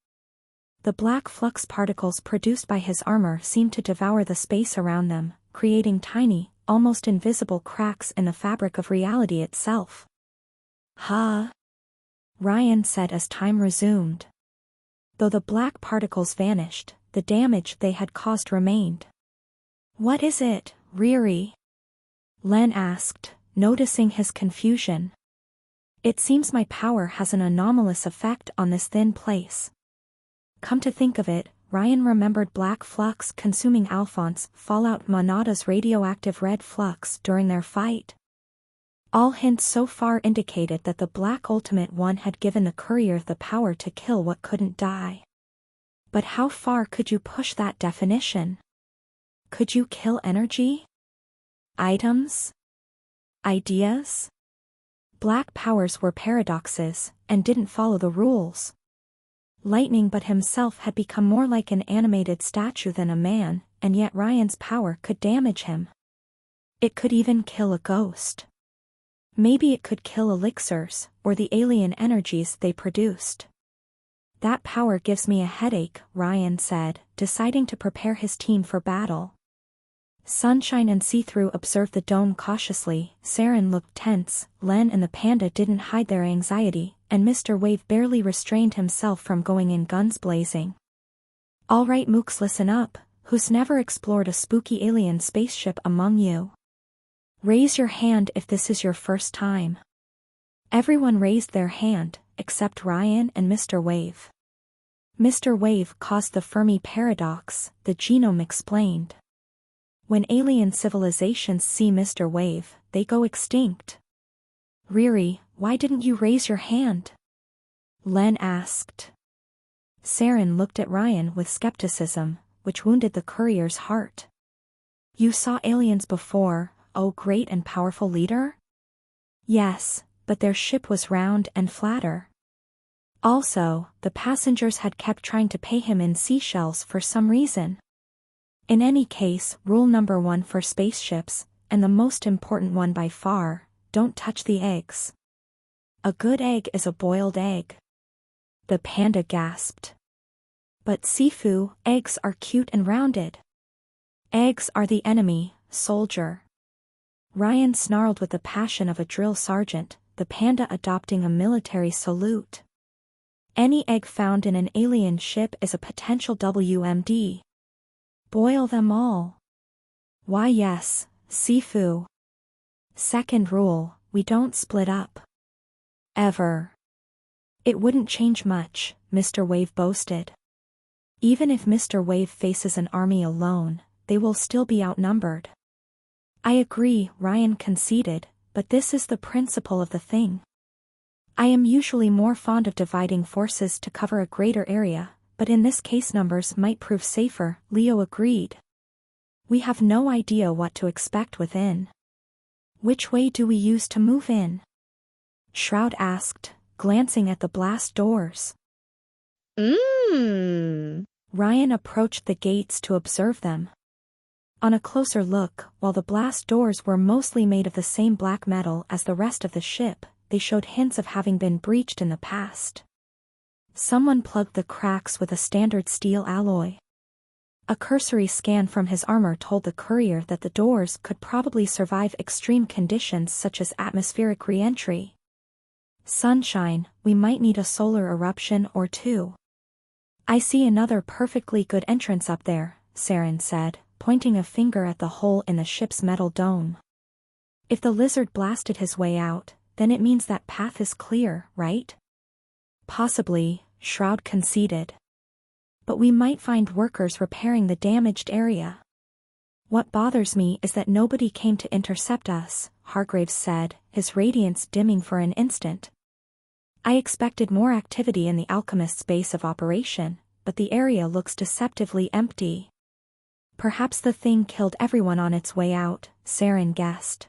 The black flux particles produced by his armor seemed to devour the space around them, creating tiny, almost invisible cracks in the fabric of reality itself. Huh? Ryan said as time resumed. Though the black particles vanished, the damage they had caused remained. What is it, Riri? Len asked, noticing his confusion. It seems my power has an anomalous effect on this thin place. Come to think of it, Ryan remembered black flux consuming Alphonse Fallout Monada's radioactive red flux during their fight. All hints so far indicated that the Black Ultimate One had given the courier the power to kill what couldn't die. But how far could you push that definition? Could you kill energy? Items? Ideas? Black powers were paradoxes, and didn't follow the rules. Lightning but himself had become more like an animated statue than a man, and yet Ryan's power could damage him. It could even kill a ghost. Maybe it could kill elixirs, or the alien energies they produced. That power gives me a headache, Ryan said, deciding to prepare his team for battle. Sunshine and See-Through observed the dome cautiously. Saren looked tense, Len and the panda didn't hide their anxiety, and Mr. Wave barely restrained himself from going in guns blazing. All right mooks, listen up, who's never explored a spooky alien spaceship among you? Raise your hand if this is your first time. Everyone raised their hand, except Ryan and Mr. Wave. Mr. Wave caused the Fermi paradox, the genome explained. When alien civilizations see Mr. Wave, they go extinct. Riri, why didn't you raise your hand? Len asked. Saren looked at Ryan with skepticism, which wounded the courier's heart. You saw aliens before, oh great and powerful leader? Yes, but their ship was round and flatter. Also, the passengers had kept trying to pay him in seashells for some reason. In any case, rule number 1 for spaceships, and the most important one by far, don't touch the eggs. A good egg is a boiled egg. The panda gasped. But Sifu, eggs are cute and rounded. Eggs are the enemy, soldier. Ryan snarled with the passion of a drill sergeant, the panda adopting a military salute. Any egg found in an alien ship is a potential WMD. Boil them all. Why yes, Sifu. Second rule, we don't split up. Ever. It wouldn't change much, Mr. Wave boasted. Even if Mr. Wave faces an army alone, they will still be outnumbered. I agree, Ryan conceded, but this is the principle of the thing. I am usually more fond of dividing forces to cover a greater area, but in this case numbers might prove safer, Leo agreed. We have no idea what to expect within. Which way do we use to move in? Shroud asked, glancing at the blast doors. Ryan approached the gates to observe them. On a closer look, while the blast doors were mostly made of the same black metal as the rest of the ship, they showed hints of having been breached in the past. Someone plugged the cracks with a standard steel alloy. A cursory scan from his armor told the courier that the doors could probably survive extreme conditions such as atmospheric re-entry. Sunshine, we might need a solar eruption or two. I see another perfectly good entrance up there, Saren said, pointing a finger at the hole in the ship's metal dome. If the lizard blasted his way out, then it means that path is clear, right? Possibly, Shroud conceded. But we might find workers repairing the damaged area. What bothers me is that nobody came to intercept us, Hargraves said, his radiance dimming for an instant. I expected more activity in the alchemist's base of operation, but the area looks deceptively empty. Perhaps the thing killed everyone on its way out, Saren guessed.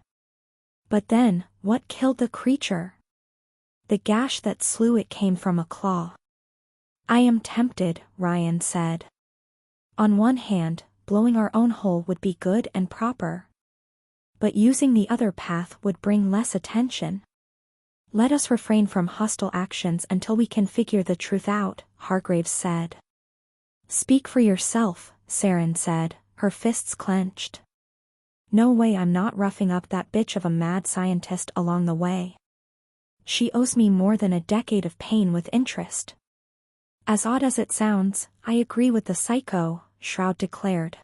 But then, what killed the creature? The gash that slew it came from a claw. I am tempted, Ryan said. On one hand, blowing our own hole would be good and proper. But using the other path would bring less attention. Let us refrain from hostile actions until we can figure the truth out, Hargraves said. Speak for yourself, Saren said, her fists clenched. No way, I'm not roughing up that bitch of a mad scientist along the way. She owes me more than a decade of pain with interest. As odd as it sounds, I agree with the psycho, Shroud declared.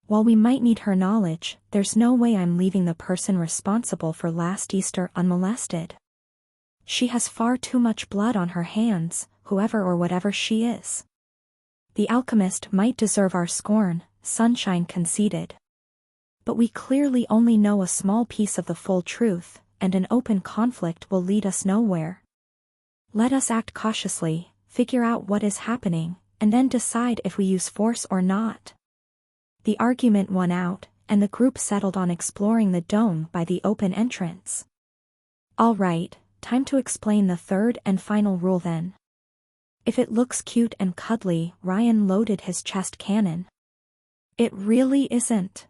While we might need her knowledge, there's no way I'm leaving the person responsible for last Easter unmolested. She has far too much blood on her hands, whoever or whatever she is. The alchemist might deserve our scorn, Sunshine conceded. But we clearly only know a small piece of the full truth, and an open conflict will lead us nowhere. Let us act cautiously, figure out what is happening, and then decide if we use force or not. The argument won out, and the group settled on exploring the dome by the open entrance. All right, time to explain the third and final rule then. If it looks cute and cuddly, Ryan loaded his chest cannon. It really isn't.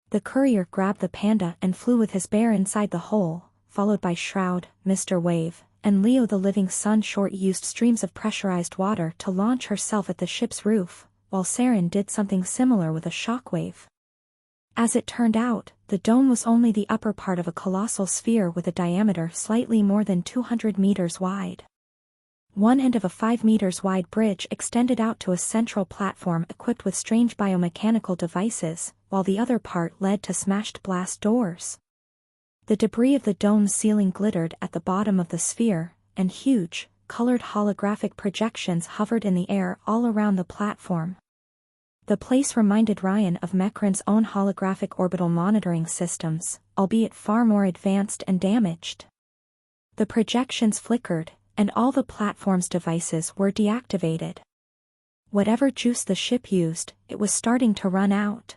The courier grabbed the panda and flew with his bear inside the hole, followed by Shroud, Mr. Wave, and Leo the living sun. Short used streams of pressurized water to launch herself at the ship's roof, while Saren did something similar with a shockwave. As it turned out, the dome was only the upper part of a colossal sphere with a diameter slightly more than 200 meters wide. One end of a 5 meters wide bridge extended out to a central platform equipped with strange biomechanical devices, while the other part led to smashed blast doors. The debris of the dome's ceiling glittered at the bottom of the sphere, and huge, colored holographic projections hovered in the air all around the platform. The place reminded Ryan of Mecran's own holographic orbital monitoring systems, albeit far more advanced and damaged. The projections flickered, and all the platform's devices were deactivated. Whatever juice the ship used, it was starting to run out.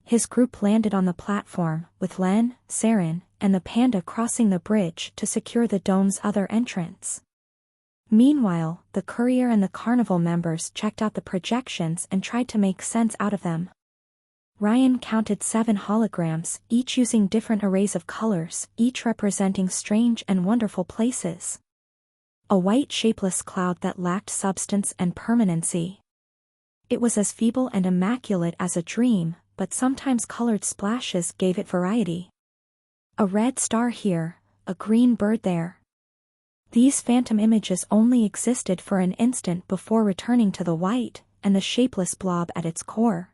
His group landed on the platform, with Len, Saren, and the panda crossing the bridge to secure the dome's other entrance. Meanwhile, the courier and the carnival members checked out the projections and tried to make sense out of them. Ryan counted 7 holograms, each using different arrays of colors, each representing strange and wonderful places. A white shapeless cloud that lacked substance and permanency. It was as feeble and immaculate as a dream, but sometimes colored splashes gave it variety. A red star here, a green bird there. These phantom images only existed for an instant before returning to the white, and the shapeless blob at its core.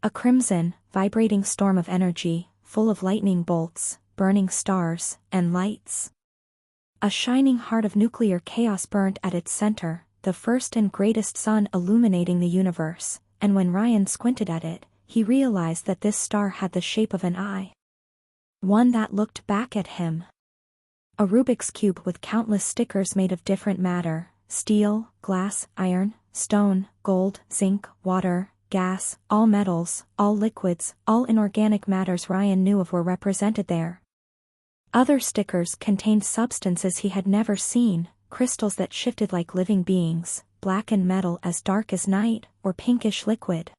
A crimson, vibrating storm of energy, full of lightning bolts, burning stars, and lights. A shining heart of nuclear chaos burned at its center, the first and greatest sun illuminating the universe, and when Ryan squinted at it, he realized that this star had the shape of an eye. One that looked back at him. A Rubik's Cube with countless stickers made of different matter, steel, glass, iron, stone, gold, zinc, water, gas, all metals, all liquids, all inorganic matters Ryan knew of were represented there. Other stickers contained substances he had never seen, crystals that shifted like living beings, blackened metal as dark as night, or pinkish liquid.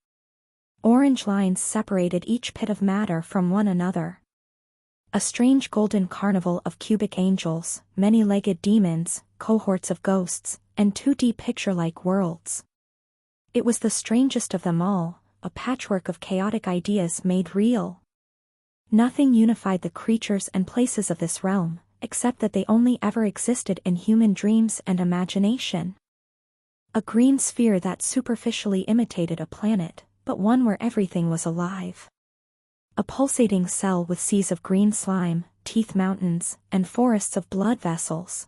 Orange lines separated each pit of matter from one another. A strange golden carnival of cubic angels, many-legged demons, cohorts of ghosts, and 2D picture-like worlds. It was the strangest of them all, a patchwork of chaotic ideas made real. Nothing unified the creatures and places of this realm, except that they only ever existed in human dreams and imagination. A green sphere that superficially imitated a planet, but one where everything was alive. A pulsating cell with seas of green slime, teeth mountains, and forests of blood vessels.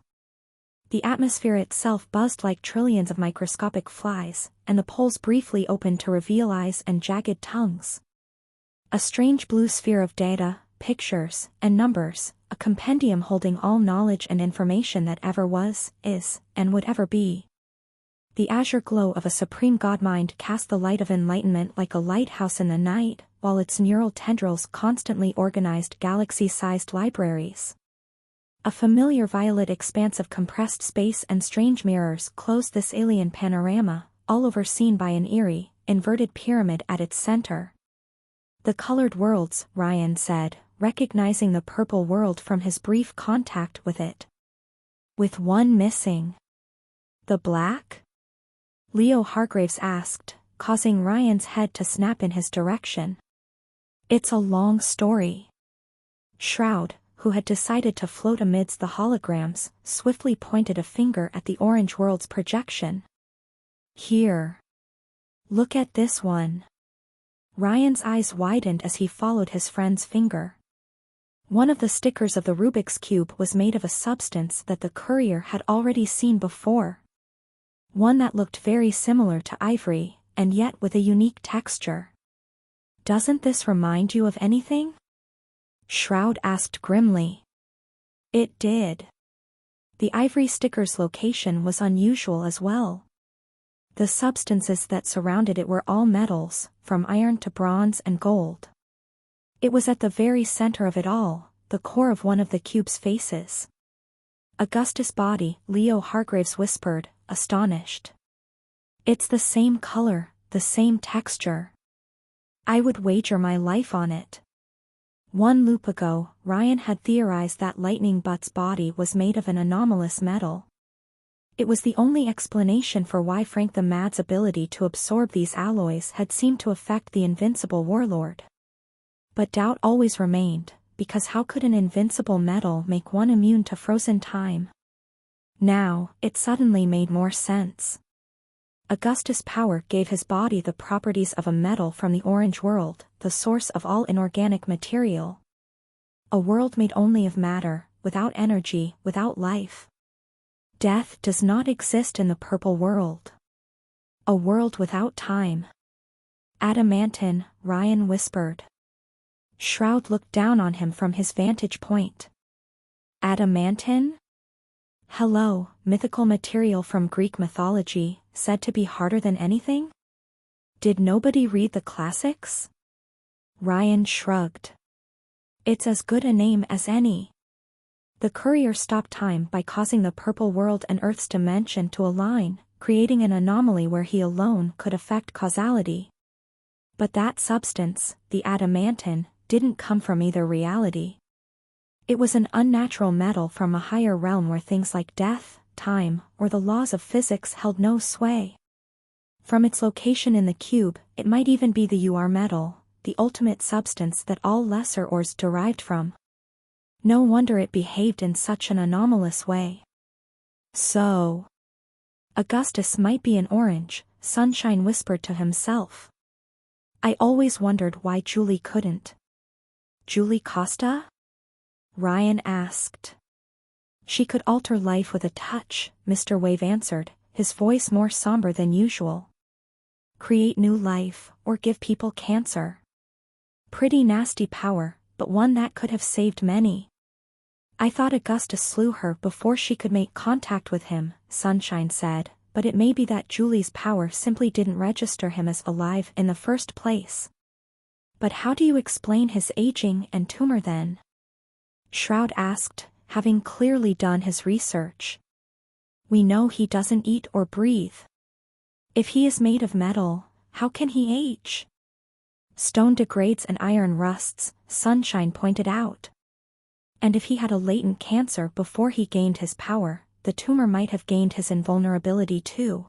The atmosphere itself buzzed like trillions of microscopic flies, and the poles briefly opened to reveal eyes and jagged tongues. A strange blue sphere of data, pictures, and numbers, a compendium holding all knowledge and information that ever was, is, and would ever be. The azure glow of a supreme God-mind cast the light of enlightenment like a lighthouse in the night, while its neural tendrils constantly organized galaxy-sized libraries. A familiar violet expanse of compressed space and strange mirrors closed this alien panorama, all overseen by an eerie, inverted pyramid at its center. The colored worlds, Ryan said, recognizing the purple world from his brief contact with it. With one missing. The black? Leo Hargraves asked, causing Ryan's head to snap in his direction. It's a long story. Shroud, who had decided to float amidst the holograms, swiftly pointed a finger at the orange world's projection. Here. Look at this one. Ryan's eyes widened as he followed his friend's finger. One of the stickers of the Rubik's Cube was made of a substance that the courier had already seen before. One that looked very similar to ivory, and yet with a unique texture. Doesn't this remind you of anything? Shroud asked grimly. It did. The ivory sticker's location was unusual as well. The substances that surrounded it were all metals, from iron to bronze and gold. It was at the very center of it all, the core of one of the cube's faces. Augustus' body, Leo Hargraves whispered, astonished. It's the same color, the same texture. I would wager my life on it. One loop ago, Ryan had theorized that Lightning Butt's body was made of an anomalous metal. It was the only explanation for why Frank the Mad's ability to absorb these alloys had seemed to affect the invincible warlord. But doubt always remained, because how could an invincible metal make one immune to frozen time? Now, it suddenly made more sense. Augustus' power gave his body the properties of a metal from the Orange World, the source of all inorganic material. A world made only of matter, without energy, without life. Death does not exist in the Purple World. A world without time. Adamantine, Ryan whispered. Shroud looked down on him from his vantage point. Adamantine? Hello, mythical material from Greek mythology, said to be harder than anything? Did nobody read the classics? Ryan shrugged. It's as good a name as any. The courier stopped time by causing the Purple World and Earth's dimension to align, creating an anomaly where he alone could affect causality. But that substance, the adamantine, didn't come from either reality. It was an unnatural metal from a higher realm where things like death, time, or the laws of physics held no sway. From its location in the cube, it might even be the UR metal, the ultimate substance that all lesser ores derived from. No wonder it behaved in such an anomalous way. So, Augustus might be an orange, Sunshine whispered to himself. I always wondered why Julie couldn't. Julie Costa? Ryan asked. She could alter life with a touch, Mr. Wave answered, his voice more somber than usual. Create new life, or give people cancer. Pretty nasty power, but one that could have saved many. I thought Augustus slew her before she could make contact with him, Sunshine said, but it may be that Julie's power simply didn't register him as alive in the first place. But how do you explain his aging and tumor then? Shroud asked, having clearly done his research. We know he doesn't eat or breathe. If he is made of metal, how can he age? Stone degrades and iron rusts, Sunshine pointed out. And if he had a latent cancer before he gained his power, the tumor might have gained his invulnerability too.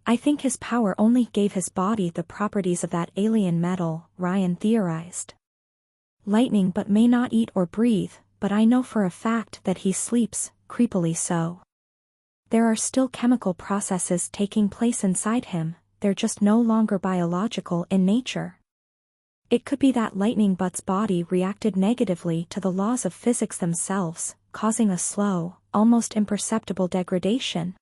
I think his power only gave his body the properties of that alien metal, Ryan theorized. Lightning but may not eat or breathe, but I know for a fact that he sleeps, creepily so. There are still chemical processes taking place inside him, they're just no longer biological in nature. It could be that Lightning Butt's body reacted negatively to the laws of physics themselves, causing a slow, almost imperceptible degradation.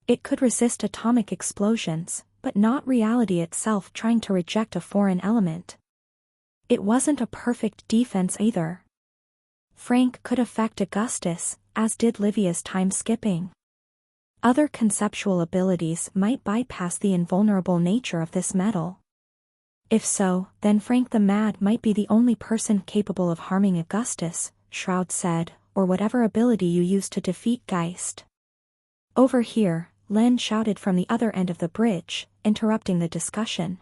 It could resist atomic explosions, but not reality itself trying to reject a foreign element. It wasn't a perfect defense either. Frank could affect Augustus, as did Livia's time-skipping. Other conceptual abilities might bypass the invulnerable nature of this metal. If so, then Frank the Mad might be the only person capable of harming Augustus, Shroud said, or whatever ability you use to defeat Geist. Over here, Len shouted from the other end of the bridge, interrupting the discussion.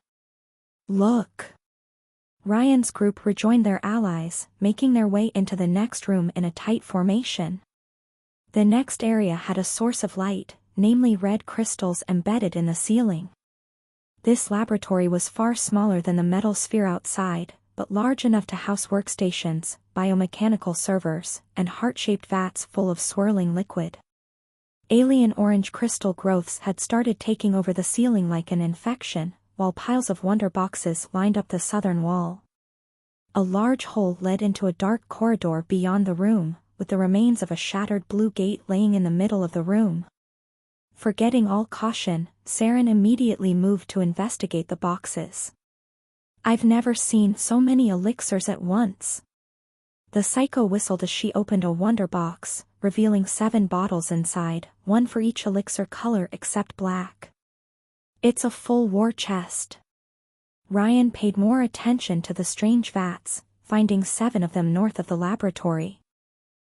Look! Ryan's group rejoined their allies, making their way into the next room in a tight formation. The next area had a source of light, namely red crystals embedded in the ceiling. This laboratory was far smaller than the metal sphere outside, but large enough to house workstations, biomechanical servers, and heart-shaped vats full of swirling liquid. Alien orange crystal growths had started taking over the ceiling like an infection, while piles of wonder boxes lined up the southern wall. A large hole led into a dark corridor beyond the room, with the remains of a shattered blue gate laying in the middle of the room. Forgetting all caution, Saren immediately moved to investigate the boxes. I've never seen so many elixirs at once. The psycho whistled as she opened a wonder box, revealing 7 bottles inside, one for each elixir color except black. It's a full war chest. Ryan paid more attention to the strange vats, finding 7 of them north of the laboratory.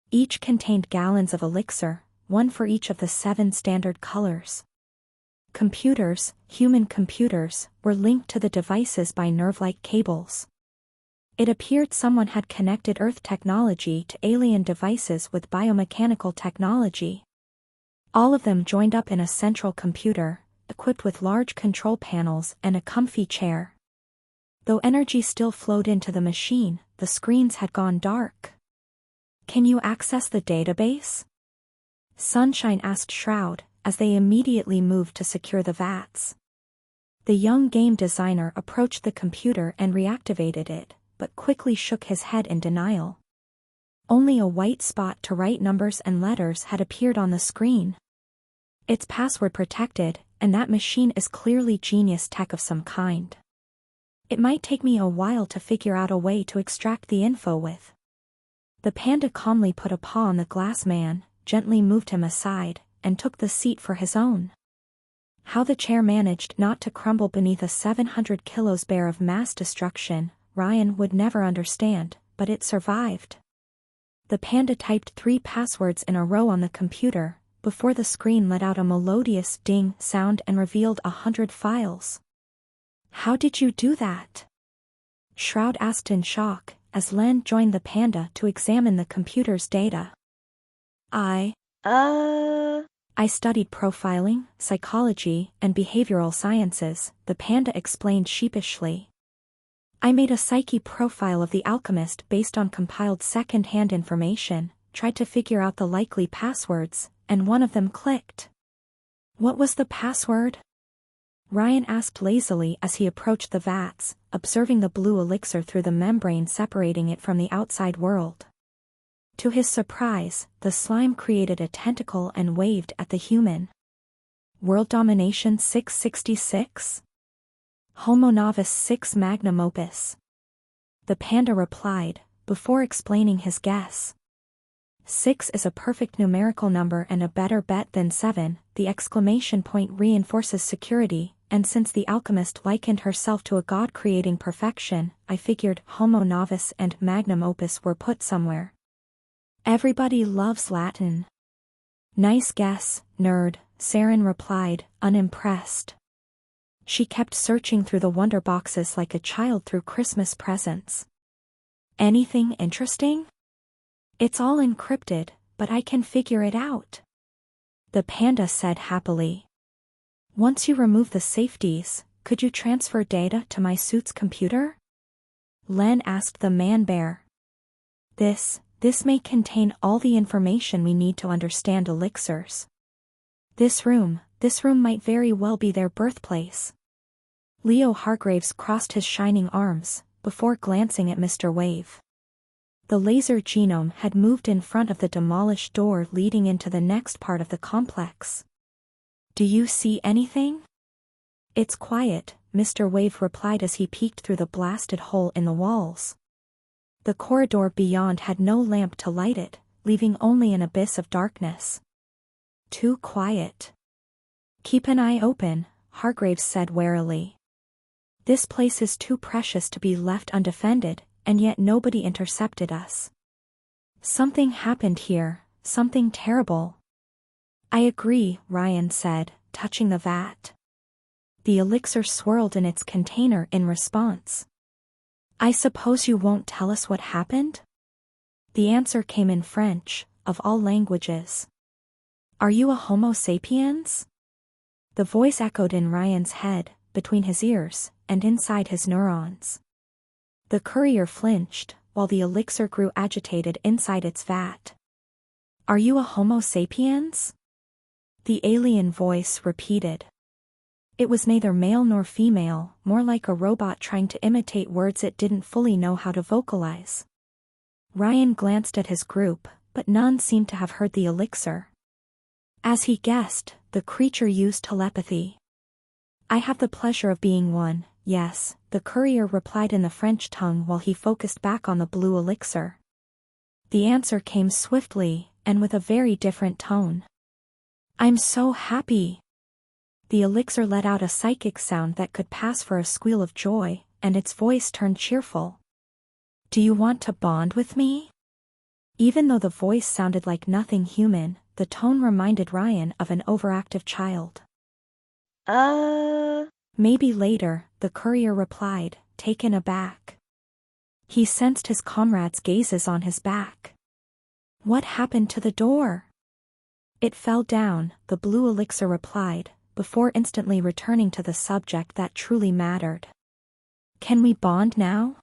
Each contained gallons of elixir, one for each of the 7 standard colors. Computers, human computers, were linked to the devices by nerve-like cables. It appeared someone had connected Earth technology to alien devices with biomechanical technology. All of them joined up in a central computer, equipped with large control panels and a comfy chair. Though energy still flowed into the machine, the screens had gone dark. "Can you access the database?" Sunshine asked Shroud, as they immediately moved to secure the vats. The young game designer approached the computer and reactivated it, but quickly shook his head in denial. Only a white spot to write numbers and letters had appeared on the screen. "It's password protected, and that machine is clearly genius tech of some kind. It might take me a while to figure out a way to extract the info with." The panda calmly put a paw on the glass man, gently moved him aside, and took the seat for his own. How the chair managed not to crumble beneath a 700 kilos bear of mass destruction, Ryan would never understand, but it survived. The panda typed 3 passwords in a row on the computer, before the screen let out a melodious ding sound and revealed 100 files. "How did you do that?" Shroud asked in shock, as Len joined the panda to examine the computer's data. I studied profiling, psychology, and behavioral sciences," the panda explained sheepishly. "I made a psyche profile of the alchemist based on compiled second-hand information, tried to figure out the likely passwords, and one of them clicked." "What was the password?" Ryan asked lazily as he approached the vats, observing the blue elixir through the membrane separating it from the outside world. To his surprise, the slime created a tentacle and waved at the human. "World Domination 666? Homo Novus 6 Magnum Opus." The panda replied, before explaining his guess. 6 is a perfect numerical number and a better bet than 7, the exclamation point reinforces security, and since the alchemist likened herself to a god creating perfection, I figured Homo Novus and Magnum Opus were put somewhere. "Everybody loves Latin." "Nice guess, nerd," Saren replied, unimpressed. She kept searching through the wonder boxes like a child through Christmas presents. "Anything interesting?" "It's all encrypted, but I can figure it out," the panda said happily. "Once you remove the safeties, could you transfer data to my suit's computer?" Len asked the man-bear. This may contain all the information we need to understand elixirs. This room might very well be their birthplace." Leo Hargraves crossed his shining arms, before glancing at Mr. Wave. The laser genome had moved in front of the demolished door leading into the next part of the complex. "Do you see anything?" "It's quiet," Mr. Wave replied as he peeked through the blasted hole in the walls. The corridor beyond had no lamp to light it, leaving only an abyss of darkness. "Too quiet." "Keep an eye open," Hargraves said warily. "This place is too precious to be left undefended, and yet nobody intercepted us. Something happened here, something terrible." "I agree," Ryan said, touching the vat. The elixir swirled in its container in response. "I suppose you won't tell us what happened?" The answer came in French, of all languages. "Are you a Homo sapiens?" The voice echoed in Ryan's head, between his ears, and inside his neurons. The courier flinched, while the elixir grew agitated inside its vat. "Are you a Homo sapiens?" The alien voice repeated. It was neither male nor female, more like a robot trying to imitate words it didn't fully know how to vocalize. Ryan glanced at his group, but none seemed to have heard the elixir. As he guessed, the creature used telepathy. "I have the pleasure of being one, yes," the courier replied in the French tongue while he focused back on the blue elixir. The answer came swiftly, and with a very different tone. "I'm so happy." The elixir let out a psychic sound that could pass for a squeal of joy, and its voice turned cheerful. Do you want to bond with me? Even though the voice sounded like nothing human, the tone reminded Ryan of an overactive child. Maybe later, the courier replied, taken aback. He sensed his comrade's gazes on his back. What happened to the door? It fell down, the blue elixir replied, before instantly returning to the subject that truly mattered. Can we bond now?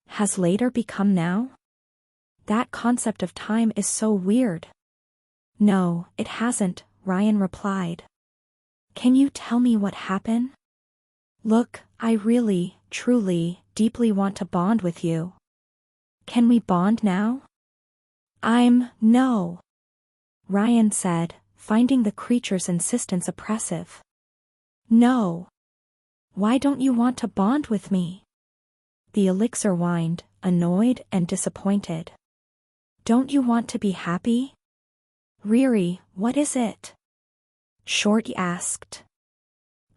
Has later become now? That concept of time is so weird. No, it hasn't, Ryan replied. Can you tell me what happened? Look, I really, truly, deeply want to bond with you. Can we bond now? No. Ryan said, finding the creature's insistence oppressive. No. Why don't you want to bond with me? The elixir whined, annoyed and disappointed. Don't you want to be happy? Riri, what is it? Shorty asked.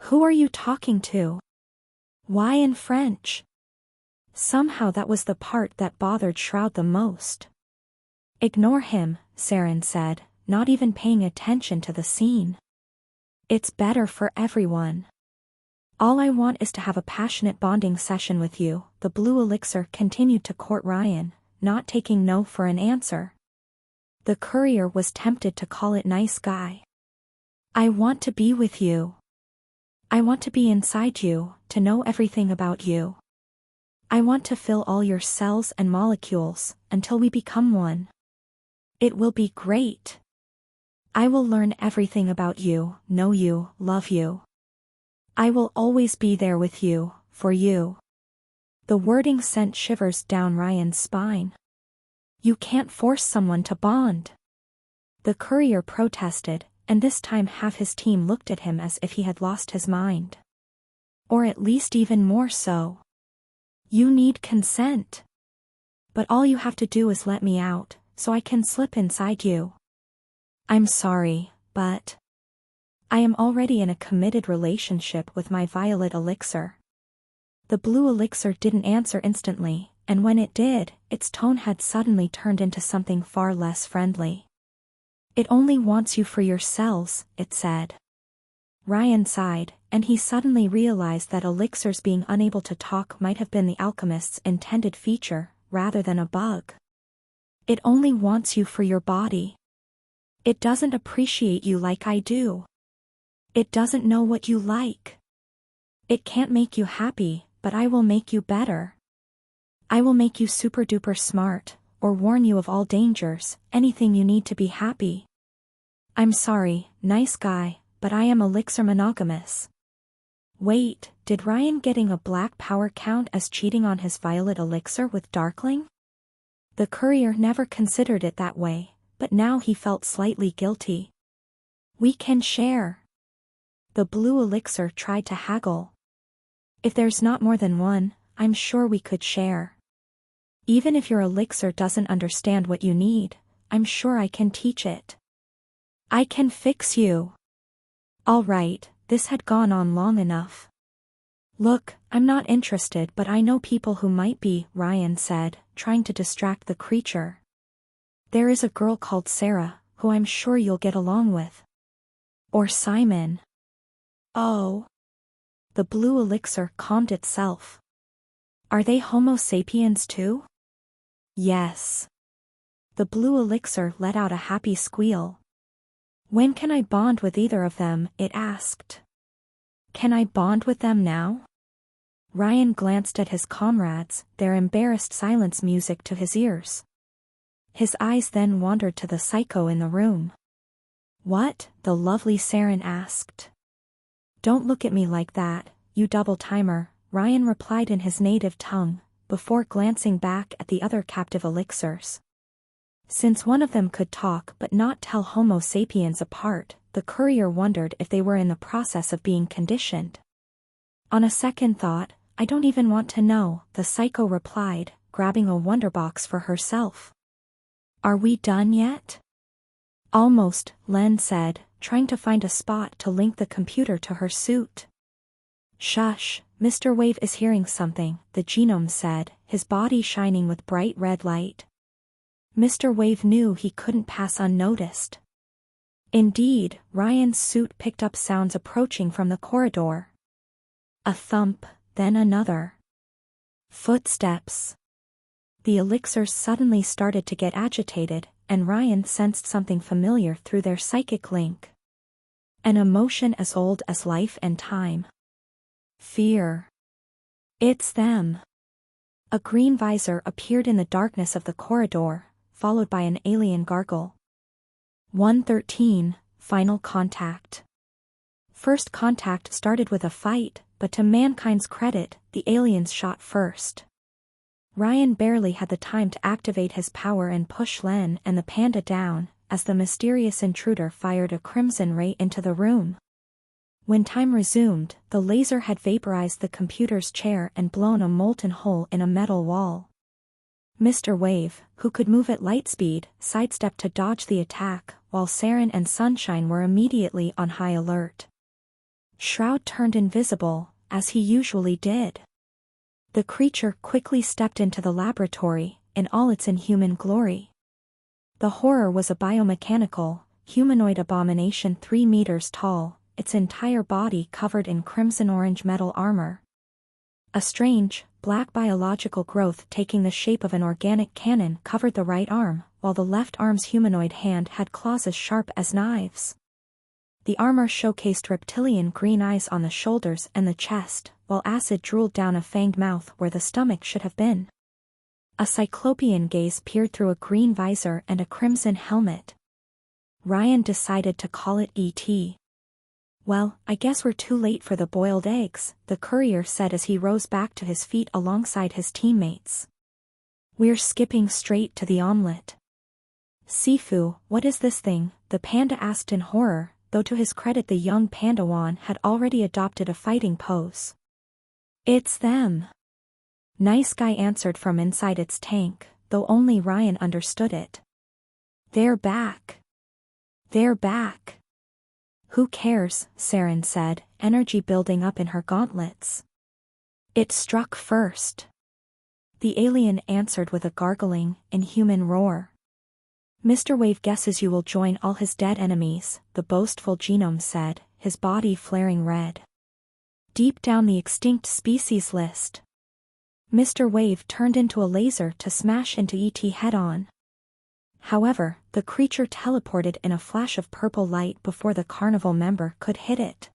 Who are you talking to? Why in French? Somehow that was the part that bothered Shroud the most. Ignore him, Saren said, not even paying attention to the scene. It's better for everyone. All I want is to have a passionate bonding session with you, the blue elixir continued to court Ryan, not taking no for an answer. The courier was tempted to call it nice guy. I want to be with you. I want to be inside you, to know everything about you. I want to fill all your cells and molecules, until we become one. It will be great. I will learn everything about you, know you, love you. I will always be there with you, for you. The wording sent shivers down Ryan's spine. You can't force someone to bond. The courier protested, and this time half his team looked at him as if he had lost his mind. Or at least even more so. You need consent. But all you have to do is let me out, so I can slip inside you. I'm sorry, but I am already in a committed relationship with my violet elixir. The blue elixir didn't answer instantly, and when it did, its tone had suddenly turned into something far less friendly. It only wants you for your cells, it said. Ryan sighed, and he suddenly realized that elixirs being unable to talk might have been the alchemist's intended feature, rather than a bug. It only wants you for your body. It doesn't appreciate you like I do. It doesn't know what you like. It can't make you happy, but I will make you better. I will make you super duper smart, or warn you of all dangers, anything you need to be happy. I'm sorry, nice guy, but I am elixir monogamous. Wait, did Ryan getting a black power count as cheating on his violet elixir with Darkling? The courier never considered it that way, but now he felt slightly guilty. We can share. The blue elixir tried to haggle. If there's not more than one, I'm sure we could share. Even if your elixir doesn't understand what you need, I'm sure I can teach it. I can fix you. All right, this had gone on long enough. Look, I'm not interested, but I know people who might be, Ryan said, trying to distract the creature. There is a girl called Sarah, who I'm sure you'll get along with. Or Simon. Oh. The blue elixir calmed itself. Are they Homo sapiens too? Yes. The blue elixir let out a happy squeal. When can I bond with either of them? It asked. Can I bond with them now? Ryan glanced at his comrades, their embarrassed silence music to his ears. His eyes then wandered to the psycho in the room. What? The lovely Saren asked. Don't look at me like that, you double-timer, Ryan replied in his native tongue, before glancing back at the other captive elixirs. Since one of them could talk but not tell Homo sapiens apart, the courier wondered if they were in the process of being conditioned. On a second thought, I don't even want to know, the psycho replied, grabbing a wonderbox for herself. Are we done yet? Almost, Len said, trying to find a spot to link the computer to her suit. "Shush, Mr. Wave is hearing something," the genome said, his body shining with bright red light. Mr. Wave knew he couldn't pass unnoticed. Indeed, Ryan's suit picked up sounds approaching from the corridor. A thump, then another. Footsteps. The elixirs suddenly started to get agitated, and Ryan sensed something familiar through their psychic link. An emotion as old as life and time. Fear. "It's them." A green visor appeared in the darkness of the corridor, followed by an alien gargle. 113, Final Contact. First contact started with a fight, but to mankind's credit, the aliens shot first. Ryan barely had the time to activate his power and push Len and the panda down, as the mysterious intruder fired a crimson ray into the room. When time resumed, the laser had vaporized the computer's chair and blown a molten hole in a metal wall. Mr. Wave, who could move at light speed, sidestepped to dodge the attack, while Saren and Sunshine were immediately on high alert. Shroud turned invisible, as he usually did. The creature quickly stepped into the laboratory, in all its inhuman glory. The horror was a biomechanical, humanoid abomination 3 meters tall, its entire body covered in crimson-orange metal armor. A strange, black biological growth taking the shape of an organic cannon covered the right arm, while the left arm's humanoid hand had claws as sharp as knives. The armor showcased reptilian green eyes on the shoulders and the chest, while acid drooled down a fanged mouth where the stomach should have been. A cyclopean gaze peered through a green visor and a crimson helmet. Ryan decided to call it E.T. "Well, I guess we're too late for the boiled eggs," the courier said as he rose back to his feet alongside his teammates. "We're skipping straight to the omelet." "Sifu, what is this thing?" the panda asked in horror, though to his credit the young Pandawan had already adopted a fighting pose. "It's them." Nice Guy answered from inside its tank, though only Ryan understood it. "They're back. They're back." "Who cares?" Saren said, energy building up in her gauntlets. "It struck first." The alien answered with a gargling, inhuman roar. "Mr. Wave guesses you will join all his dead enemies," the boastful genome said, his body flaring red. "Deep down the extinct species list." Mr. Wave turned into a laser to smash into E.T. head-on. However, the creature teleported in a flash of purple light before the carnival member could hit it.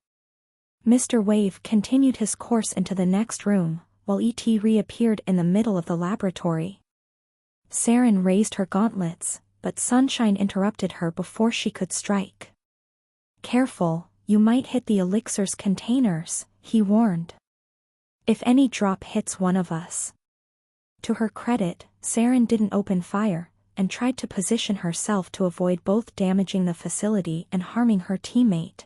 Mr. Wave continued his course into the next room, while E.T. reappeared in the middle of the laboratory. Saren raised her gauntlets, but Sunshine interrupted her before she could strike. "Careful, you might hit the elixir's containers," he warned. "If any drop hits one of us." To her credit, Saren didn't open fire, and tried to position herself to avoid both damaging the facility and harming her teammate.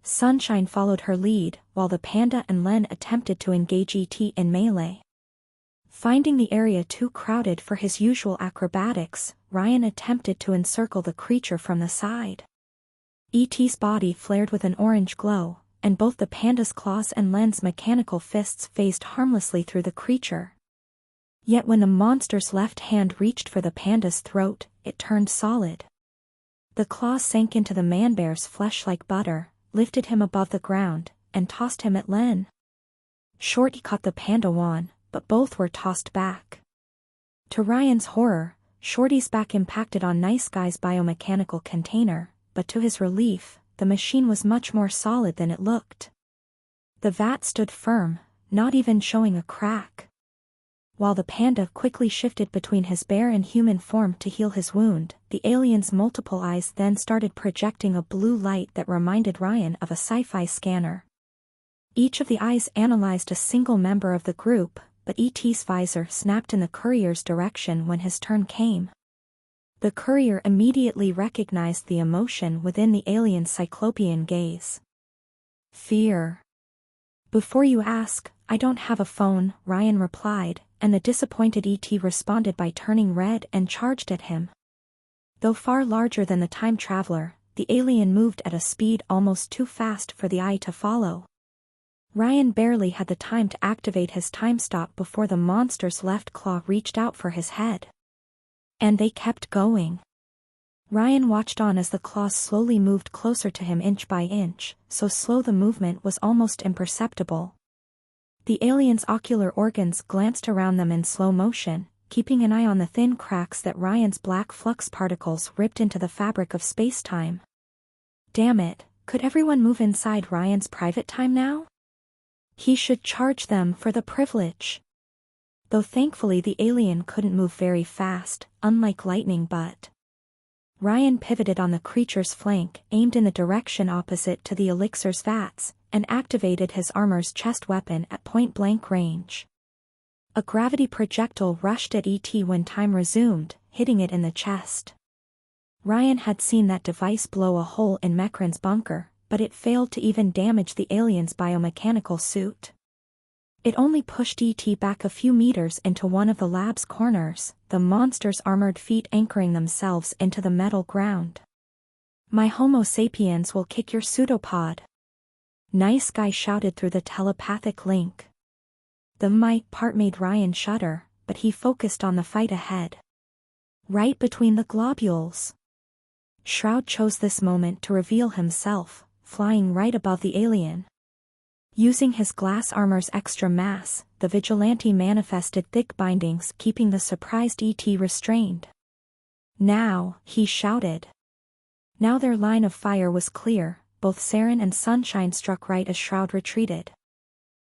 Sunshine followed her lead, while the panda and Len attempted to engage E.T. in melee. Finding the area too crowded for his usual acrobatics, Ryan attempted to encircle the creature from the side. E.T.'s body flared with an orange glow, and both the panda's claws and Len's mechanical fists phased harmlessly through the creature. Yet when the monster's left hand reached for the panda's throat, it turned solid. The claws sank into the man-bear's flesh like butter, lifted him above the ground, and tossed him at Len. Shorty caught the Pandawan, but both were tossed back. To Ryan's horror, Shorty's back impacted on Nice Guy's biomechanical container, but to his relief, the machine was much more solid than it looked. The vat stood firm, not even showing a crack. While the panda quickly shifted between his bear and human form to heal his wound, the alien's multiple eyes then started projecting a blue light that reminded Ryan of a sci-fi scanner. Each of the eyes analyzed a single member of the group, but E.T.'s visor snapped in the courier's direction when his turn came. The courier immediately recognized the emotion within the alien's cyclopean gaze. Fear. "Before you ask, I don't have a phone," Ryan replied, and the disappointed E.T. responded by turning red and charged at him. Though far larger than the time traveler, the alien moved at a speed almost too fast for the eye to follow. Ryan barely had the time to activate his time stop before the monster's left claw reached out for his head. And they kept going. Ryan watched on as the claws slowly moved closer to him inch by inch, so slow the movement was almost imperceptible. The alien's ocular organs glanced around them in slow motion, keeping an eye on the thin cracks that Ryan's black flux particles ripped into the fabric of space-time. Damn it, could everyone move inside Ryan's private time now? He should charge them for the privilege. Though thankfully the alien couldn't move very fast, unlike lightning but. Ryan pivoted on the creature's flank, aimed in the direction opposite to the elixir's vats, and activated his armor's chest weapon at point-blank range. A gravity projectile rushed at ET when time resumed, hitting it in the chest. Ryan had seen that device blow a hole in Mekran's bunker, but it failed to even damage the alien's biomechanical suit. It only pushed ET back a few meters into one of the lab's corners, the monster's armored feet anchoring themselves into the metal ground. "My Homo sapiens will kick your pseudopod." Nice Guy shouted through the telepathic link. The might part made Ryan shudder, but he focused on the fight ahead. Right between the globules. Shroud chose this moment to reveal himself, flying right above the alien. Using his glass armor's extra mass, the vigilante manifested thick bindings keeping the surprised ET restrained. "Now," he shouted. Now their line of fire was clear, both Saren and Sunshine struck right as Shroud retreated.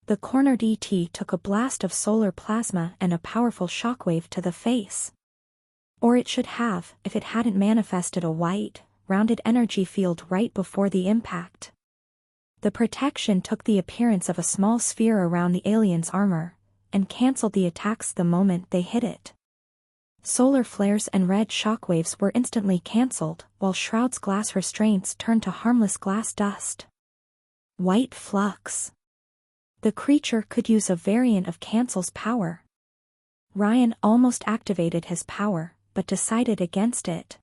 The cornered ET took a blast of solar plasma and a powerful shockwave to the face. Or it should have, if it hadn't manifested a white, rounded energy field right before the impact. The protection took the appearance of a small sphere around the alien's armor, and cancelled the attacks the moment they hit it. Solar flares and red shockwaves were instantly cancelled, while Shroud's glass restraints turned to harmless glass dust. White flux. The creature could use a variant of Cancel's power. Ryan almost activated his power, but decided against it.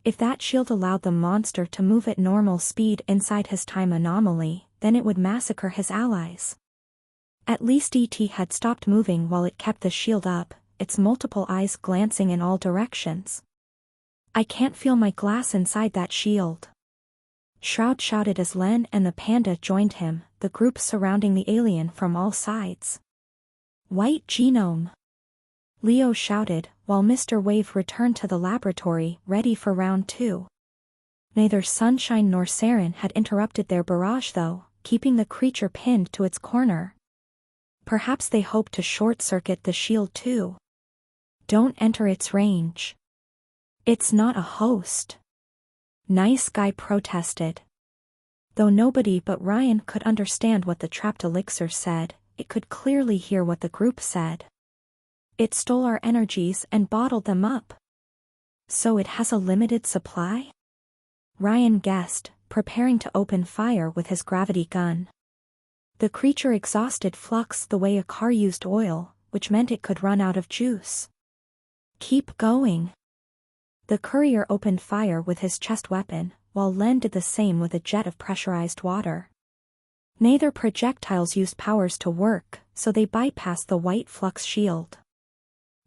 If that shield allowed the monster to move at normal speed inside his time anomaly, then it would massacre his allies. At least ET had stopped moving while it kept the shield up, its multiple eyes glancing in all directions. "I can't feel my glass inside that shield." Shroud shouted as Len and the panda joined him, the group surrounding the alien from all sides. "White genome!" Leo shouted, while Mr. Wave returned to the laboratory, ready for round 2. Neither Sunshine nor Saren had interrupted their barrage though, keeping the creature pinned to its corner. Perhaps they hoped to short-circuit the shield too. "Don't enter its range. It's not a host." Nice Guy protested. Though nobody but Ryan could understand what the trapped elixir said, it could clearly hear what the group said. "It stole our energies and bottled them up. So it has a limited supply?" Ryan guessed, preparing to open fire with his gravity gun. The creature exhausted flux the way a car used oil, which meant it could run out of juice. "Keep going." The courier opened fire with his chest weapon, while Len did the same with a jet of pressurized water. Neither projectiles used powers to work, so they bypassed the white flux shield.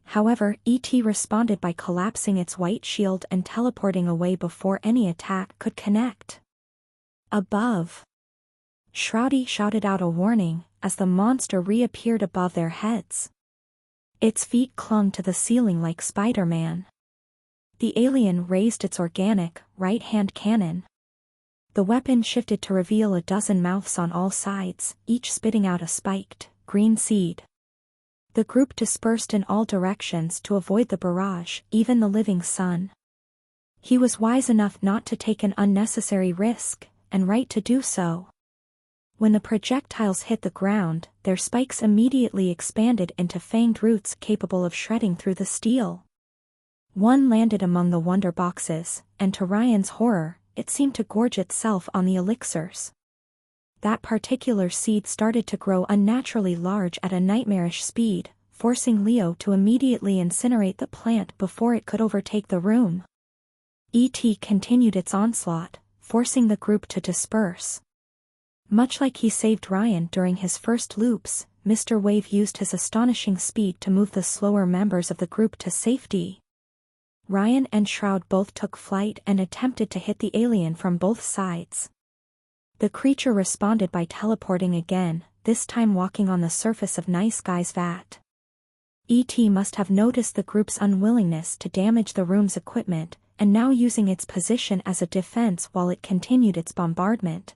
However, ET responded by collapsing its white shield and teleporting away before any attack could connect. Above. Shroudy shouted out a warning, as the monster reappeared above their heads. Its feet clung to the ceiling like Spider-Man. The alien raised its organic, right-hand cannon. The weapon shifted to reveal a dozen mouths on all sides, each spitting out a spiked, green seed. The group dispersed in all directions to avoid the barrage, even the living sun. He was wise enough not to take an unnecessary risk, and right to do so. When the projectiles hit the ground, their spikes immediately expanded into fanged roots capable of shredding through the steel. One landed among the wonder boxes, and to Ryan's horror, it seemed to gorge itself on the elixirs. That particular seed started to grow unnaturally large at a nightmarish speed, forcing Leo to immediately incinerate the plant before it could overtake the room. ET continued its onslaught, forcing the group to disperse. Much like he saved Ryan during his first loops, Mr. Wave used his astonishing speed to move the slower members of the group to safety. Ryan and Shroud both took flight and attempted to hit the alien from both sides. The creature responded by teleporting again, this time walking on the surface of Nice Guy's vat. ET must have noticed the group's unwillingness to damage the room's equipment, and now using its position as a defense while it continued its bombardment.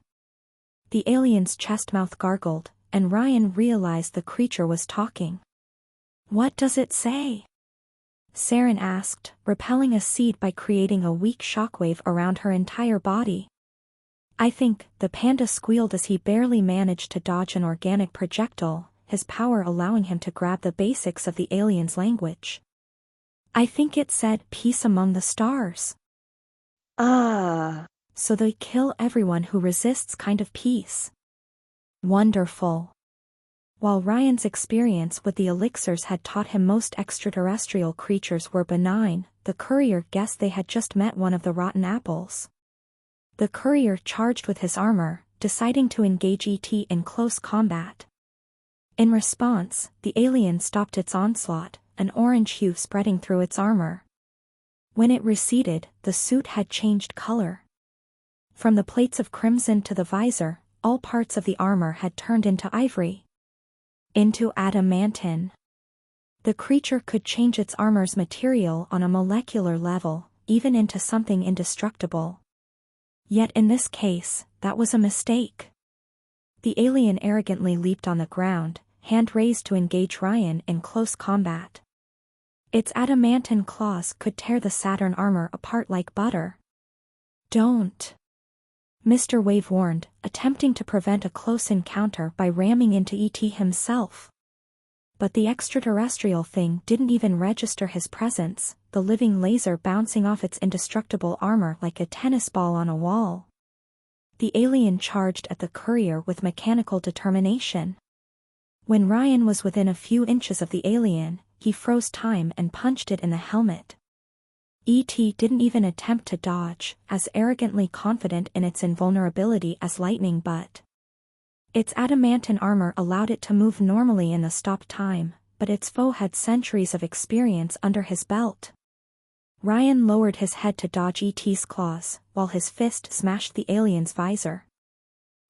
The alien's chest mouth gargled, and Ryan realized the creature was talking. "What does it say?" Saren asked, repelling a seed by creating a weak shockwave around her entire body. "I think," the panda squealed as he barely managed to dodge an organic projectile, his power allowing him to grab the basics of the alien's language. "I think it said peace among the stars." Ah. "So they kill everyone who resists kind of peace." Wonderful. While Ryan's experience with the elixirs had taught him most extraterrestrial creatures were benign, the courier guessed they had just met one of the rotten apples. The courier charged with his armor, deciding to engage ET in close combat. In response, the alien stopped its onslaught, an orange hue spreading through its armor. When it receded, the suit had changed color. From the plates of crimson to the visor, all parts of the armor had turned into ivory. Into adamantine. The creature could change its armor's material on a molecular level, even into something indestructible. Yet in this case, that was a mistake. The alien arrogantly leaped on the ground, hand raised to engage Ryan in close combat. Its adamantine claws could tear the Saturn armor apart like butter. "Don't," Mr. Wave warned, attempting to prevent a close encounter by ramming into ET himself. But the extraterrestrial thing didn't even register his presence, the living laser bouncing off its indestructible armor like a tennis ball on a wall. The alien charged at the courier with mechanical determination. When Ryan was within a few inches of the alien, he froze time and punched it in the helmet. ET didn't even attempt to dodge, as arrogantly confident in its invulnerability as lightning but. Its adamantine armor allowed it to move normally in the stop time, but its foe had centuries of experience under his belt. Ryan lowered his head to dodge ET's claws, while his fist smashed the alien's visor.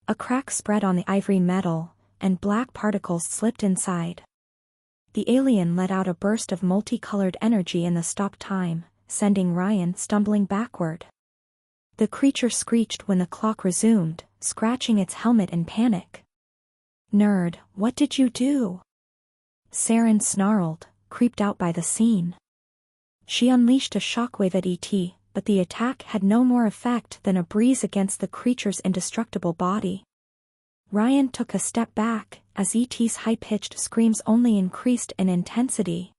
A crack spread on the ivory metal, and black particles slipped inside. The alien let out a burst of multicolored energy in the stop time, sending Ryan stumbling backward. The creature screeched when the clock resumed, scratching its helmet in panic. "Nerd, what did you do?" Saren snarled, creeped out by the scene. She unleashed a shockwave at ET, but the attack had no more effect than a breeze against the creature's indestructible body. Ryan took a step back, as ET's high-pitched screams only increased in intensity.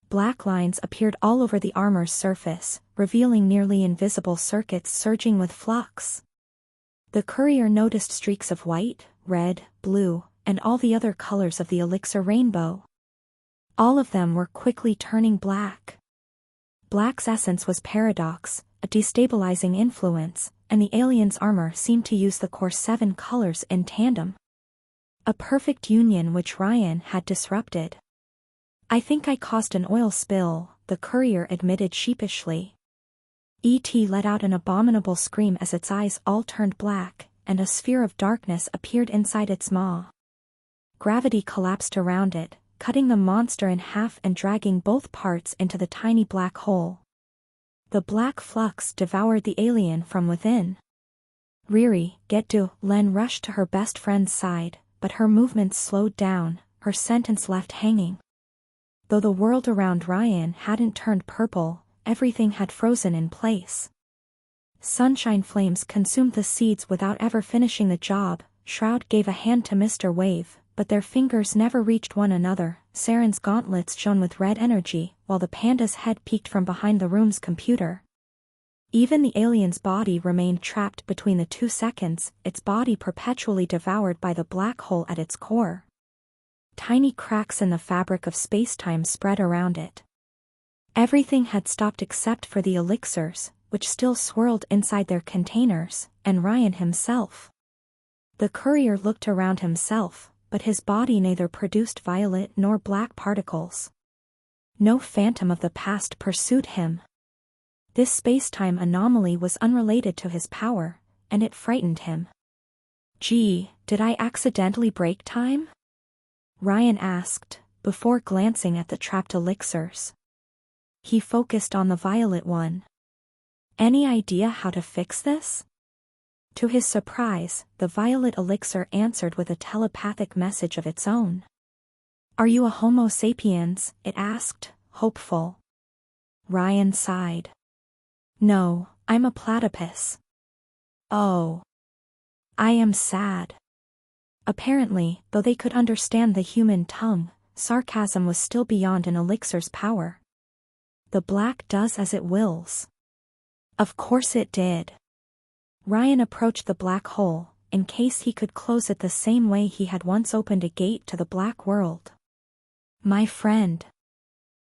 Black lines appeared all over the armor's surface, revealing nearly invisible circuits surging with flux. The courier noticed streaks of white, red, blue, and all the other colors of the elixir rainbow. All of them were quickly turning black. Black's essence was paradox, a destabilizing influence, and the alien's armor seemed to use the core 7 colors in tandem. A perfect union which Ryan had disrupted. "I think I caused an oil spill," the courier admitted sheepishly. ET let out an abominable scream as its eyes all turned black, and a sphere of darkness appeared inside its maw. Gravity collapsed around it, cutting the monster in half and dragging both parts into the tiny black hole. The black flux devoured the alien from within. "Riri, get to," Len rushed to her best friend's side, but her movements slowed down, her sentence left hanging. Though the world around Ryan hadn't turned purple, everything had frozen in place. Sunshine flames consumed the seeds without ever finishing the job. Shroud gave a hand to Mr. Wave, but their fingers never reached one another. Saren's gauntlets shone with red energy, while the panda's head peeked from behind the room's computer. Even the alien's body remained trapped between the 2 seconds, its body perpetually devoured by the black hole at its core. Tiny cracks in the fabric of space-time spread around it. Everything had stopped except for the elixirs, which still swirled inside their containers, and Ryan himself. The courier looked around himself, but his body neither produced violet nor black particles. No phantom of the past pursued him. This space-time anomaly was unrelated to his power, and it frightened him. "Gee, did I accidentally break time?" Ryan asked, before glancing at the trapped elixirs. He focused on the violet one. "Any idea how to fix this?" To his surprise, the violet elixir answered with a telepathic message of its own. "Are you a Homo sapiens?" it asked, hopeful. Ryan sighed. "No, I'm a platypus." "Oh. I am sad." Apparently, though they could understand the human tongue, sarcasm was still beyond an elixir's power. "The black does as it wills." Of course it did. Ryan approached the black hole, in case he could close it the same way he had once opened a gate to the black world. "My friend."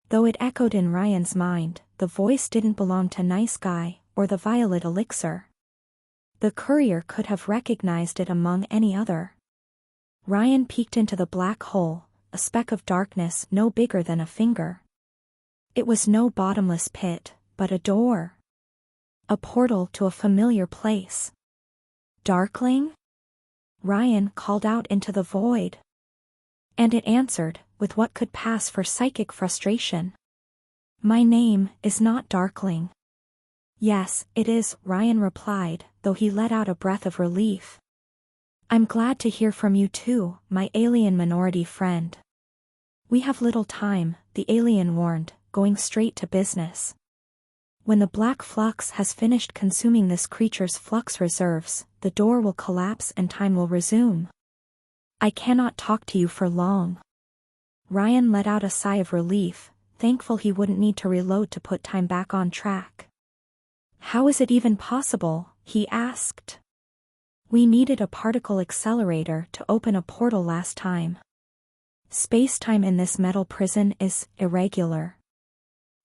Though it echoed in Ryan's mind, the voice didn't belong to Nice Guy, or the violet elixir. The courier could have recognized it among any other. Ryan peeked into the black hole, a speck of darkness no bigger than a finger. It was no bottomless pit, but a door. A portal to a familiar place. "Darkling?" Ryan called out into the void. And it answered, with what could pass for psychic frustration. "My name is not Darkling." "Yes, it is," Ryan replied, though he let out a breath of relief. "I'm glad to hear from you too, my alien minority friend." "We have little time," the alien warned, going straight to business. "When the black flux has finished consuming this creature's flux reserves, the door will collapse and time will resume. I cannot talk to you for long." Ryan let out a sigh of relief, thankful he wouldn't need to reload to put time back on track. "How is it even possible?" he asked. "We needed a particle accelerator to open a portal last time. Space-time in this metal prison is irregular.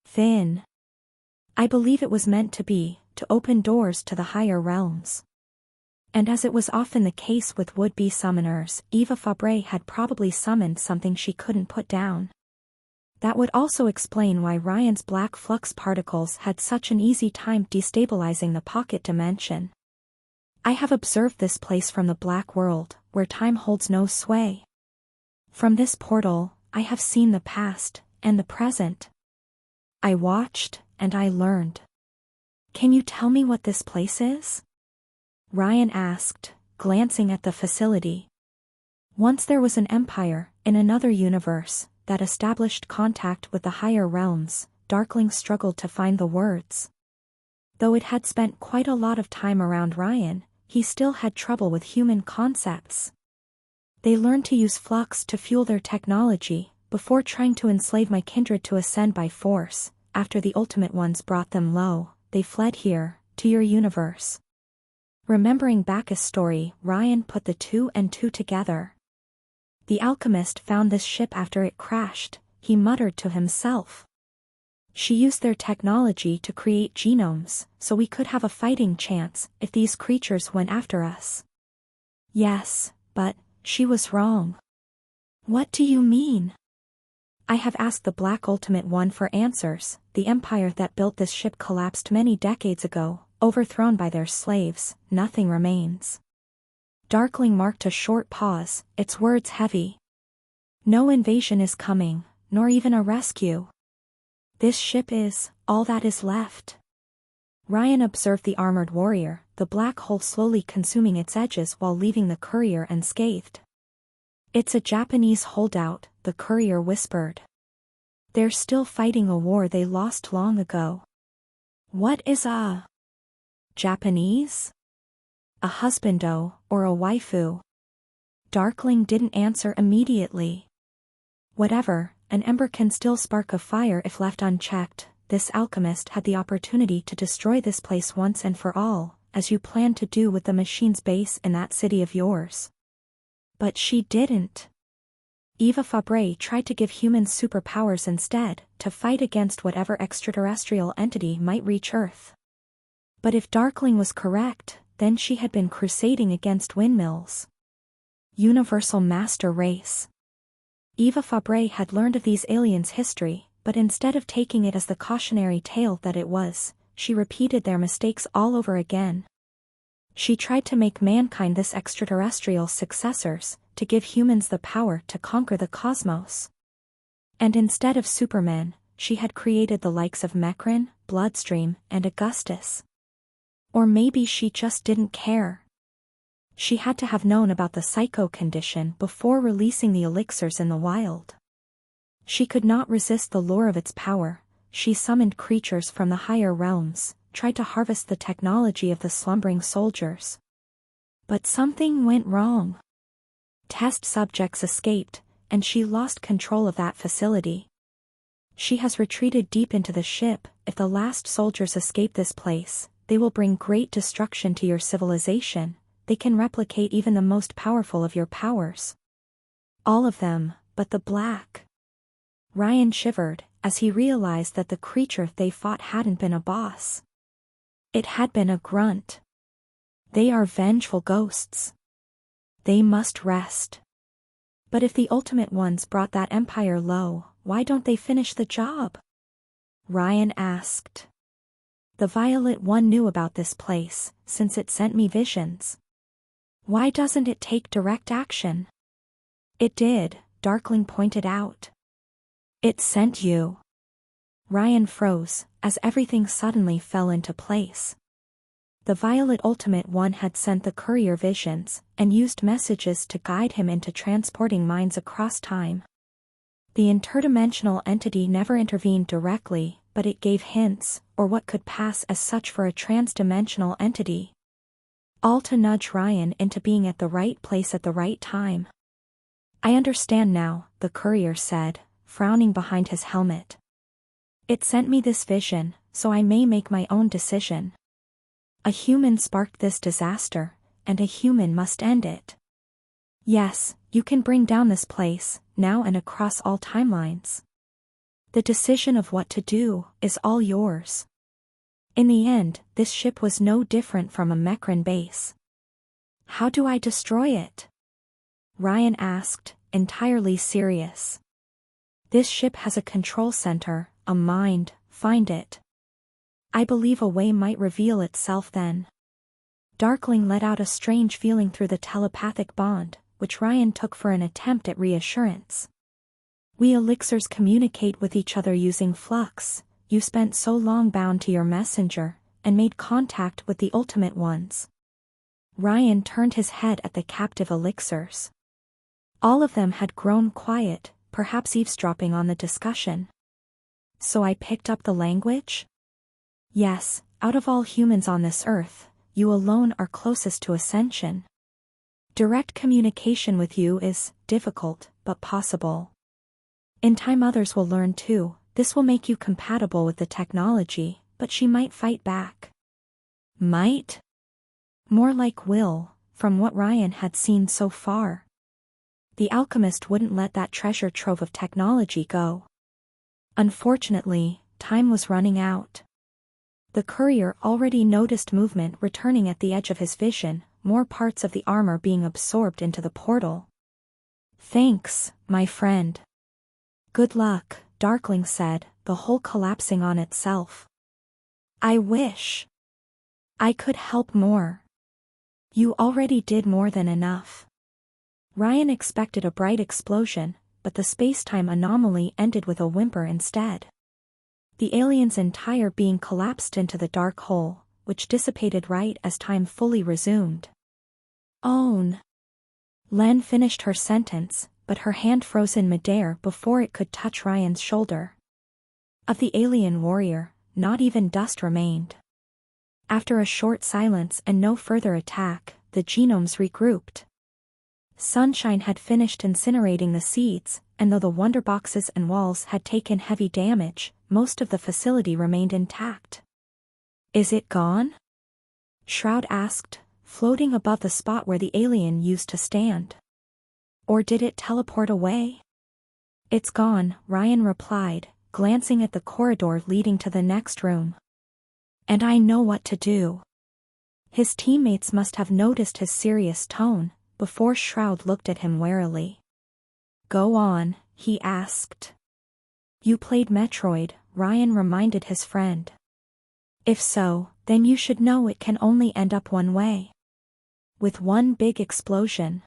Thin. I believe it was meant to be, to open doors to the higher realms." And as it was often the case with would-be summoners, Eva Fabre had probably summoned something she couldn't put down. That would also explain why Ryan's black flux particles had such an easy time destabilizing the pocket dimension. "I have observed this place from the black world, where time holds no sway. From this portal, I have seen the past, and the present. I watched, and I learned. Can you tell me what this place is?" Ryan asked, glancing at the facility. "Once there was an empire, in another universe, that established contact with the higher realms." Darkling struggled to find the words. Though it had spent quite a lot of time around Ryan, he still had trouble with human concepts. "They learned to use flux to fuel their technology, before trying to enslave my kindred to ascend by force. After the ultimate ones brought them low, they fled here, to your universe." Remembering Bacchus' story, Ryan put the two and two together. "The alchemist found this ship after it crashed," he muttered to himself. "She used their technology to create genomes, so we could have a fighting chance if these creatures went after us. Yes, but she was wrong." "What do you mean?" "I have asked the Black Ultimate One for answers. The empire that built this ship collapsed many decades ago, overthrown by their slaves. Nothing remains." Darkling marked a short pause, its words heavy. "No invasion is coming, nor even a rescue. This ship is all that is left." Ryan observed the armored warrior, the black hole slowly consuming its edges while leaving the courier unscathed. "It's a Japanese holdout," the courier whispered. "They're still fighting a war they lost long ago." "What is a Japanese? A husbando, or a waifu?" Darkling didn't answer immediately. Whatever, an ember can still spark a fire if left unchecked. This alchemist had the opportunity to destroy this place once and for all, as you planned to do with the machine's base in that city of yours. But she didn't. Eva Fabre tried to give humans superpowers instead, to fight against whatever extraterrestrial entity might reach Earth. But if Darkling was correct, then she had been crusading against windmills. Universal master race. Eva Fabre had learned of these aliens' history, but instead of taking it as the cautionary tale that it was, she repeated their mistakes all over again. She tried to make mankind this extraterrestrial successors, to give humans the power to conquer the cosmos. And instead of Superman, she had created the likes of Mecrin, Bloodstream, and Augustus. Or maybe she just didn't care. She had to have known about the psycho condition before releasing the elixirs in the wild. She could not resist the lure of its power. She summoned creatures from the higher realms, tried to harvest the technology of the slumbering soldiers. But something went wrong. Test subjects escaped, and she lost control of that facility. She has retreated deep into the ship. If the last soldiers escape this place, they will bring great destruction to your civilization. They can replicate even the most powerful of your powers. All of them, but the black. Ryan shivered, as he realized that the creature they fought hadn't been a boss. It had been a grunt. They are vengeful ghosts. They must rest. But if the Ultimate Ones brought that empire low, why don't they finish the job? Ryan asked. The Violet One knew about this place, since it sent me visions. Why doesn't it take direct action? It did, Darkling pointed out. It sent you. Ryan froze, as everything suddenly fell into place. The Violet Ultimate One had sent the courier visions, and used messages to guide him into transporting minds across time. The interdimensional entity never intervened directly, but it gave hints, or what could pass as such for a transdimensional entity. All to nudge Ryan into being at the right place at the right time. I understand now, the courier said, frowning behind his helmet. It sent me this vision, so I may make my own decision. A human sparked this disaster, and a human must end it. Yes, you can bring down this place, now and across all timelines. The decision of what to do is all yours. In the end, this ship was no different from a Mecrin base. How do I destroy it? Ryan asked, entirely serious. This ship has a control center, a mind, find it. I believe a way might reveal itself then. Darkling let out a strange feeling through the telepathic bond, which Ryan took for an attempt at reassurance. We elixirs communicate with each other using flux. You spent so long bound to your messenger, and made contact with the Ultimate Ones. Ryan turned his head at the captive elixirs. All of them had grown quiet, perhaps eavesdropping on the discussion. So I picked up the language? Yes, out of all humans on this earth, you alone are closest to ascension. Direct communication with you is difficult, but possible. In time others will learn too. This will make you compatible with the technology, but she might fight back. Might? More like will, from what Ryan had seen so far. The alchemist wouldn't let that treasure trove of technology go. Unfortunately, time was running out. The courier already noticed movement returning at the edge of his vision, more parts of the armor being absorbed into the portal. Thanks, my friend. Good luck, Darkling said, the hull collapsing on itself. I wish I could help more. You already did more than enough. Ryan expected a bright explosion, but the space-time anomaly ended with a whimper instead. The alien's entire being collapsed into the dark hole, which dissipated right as time fully resumed. Own. Len finished her sentence, but her hand froze in midair before it could touch Ryan's shoulder. Of the alien warrior, not even dust remained. After a short silence and no further attack, the genomes regrouped. Sunshine had finished incinerating the seeds, and though the wonder boxes and walls had taken heavy damage, most of the facility remained intact. Is it gone? Shroud asked, floating above the spot where the alien used to stand. Or did it teleport away? It's gone, Ryan replied, glancing at the corridor leading to the next room. And I know what to do. His teammates must have noticed his serious tone, before Shroud looked at him warily. Go on, he asked. You played Metroid, Ryan reminded his friend. If so, then you should know it can only end up one way. With one big explosion.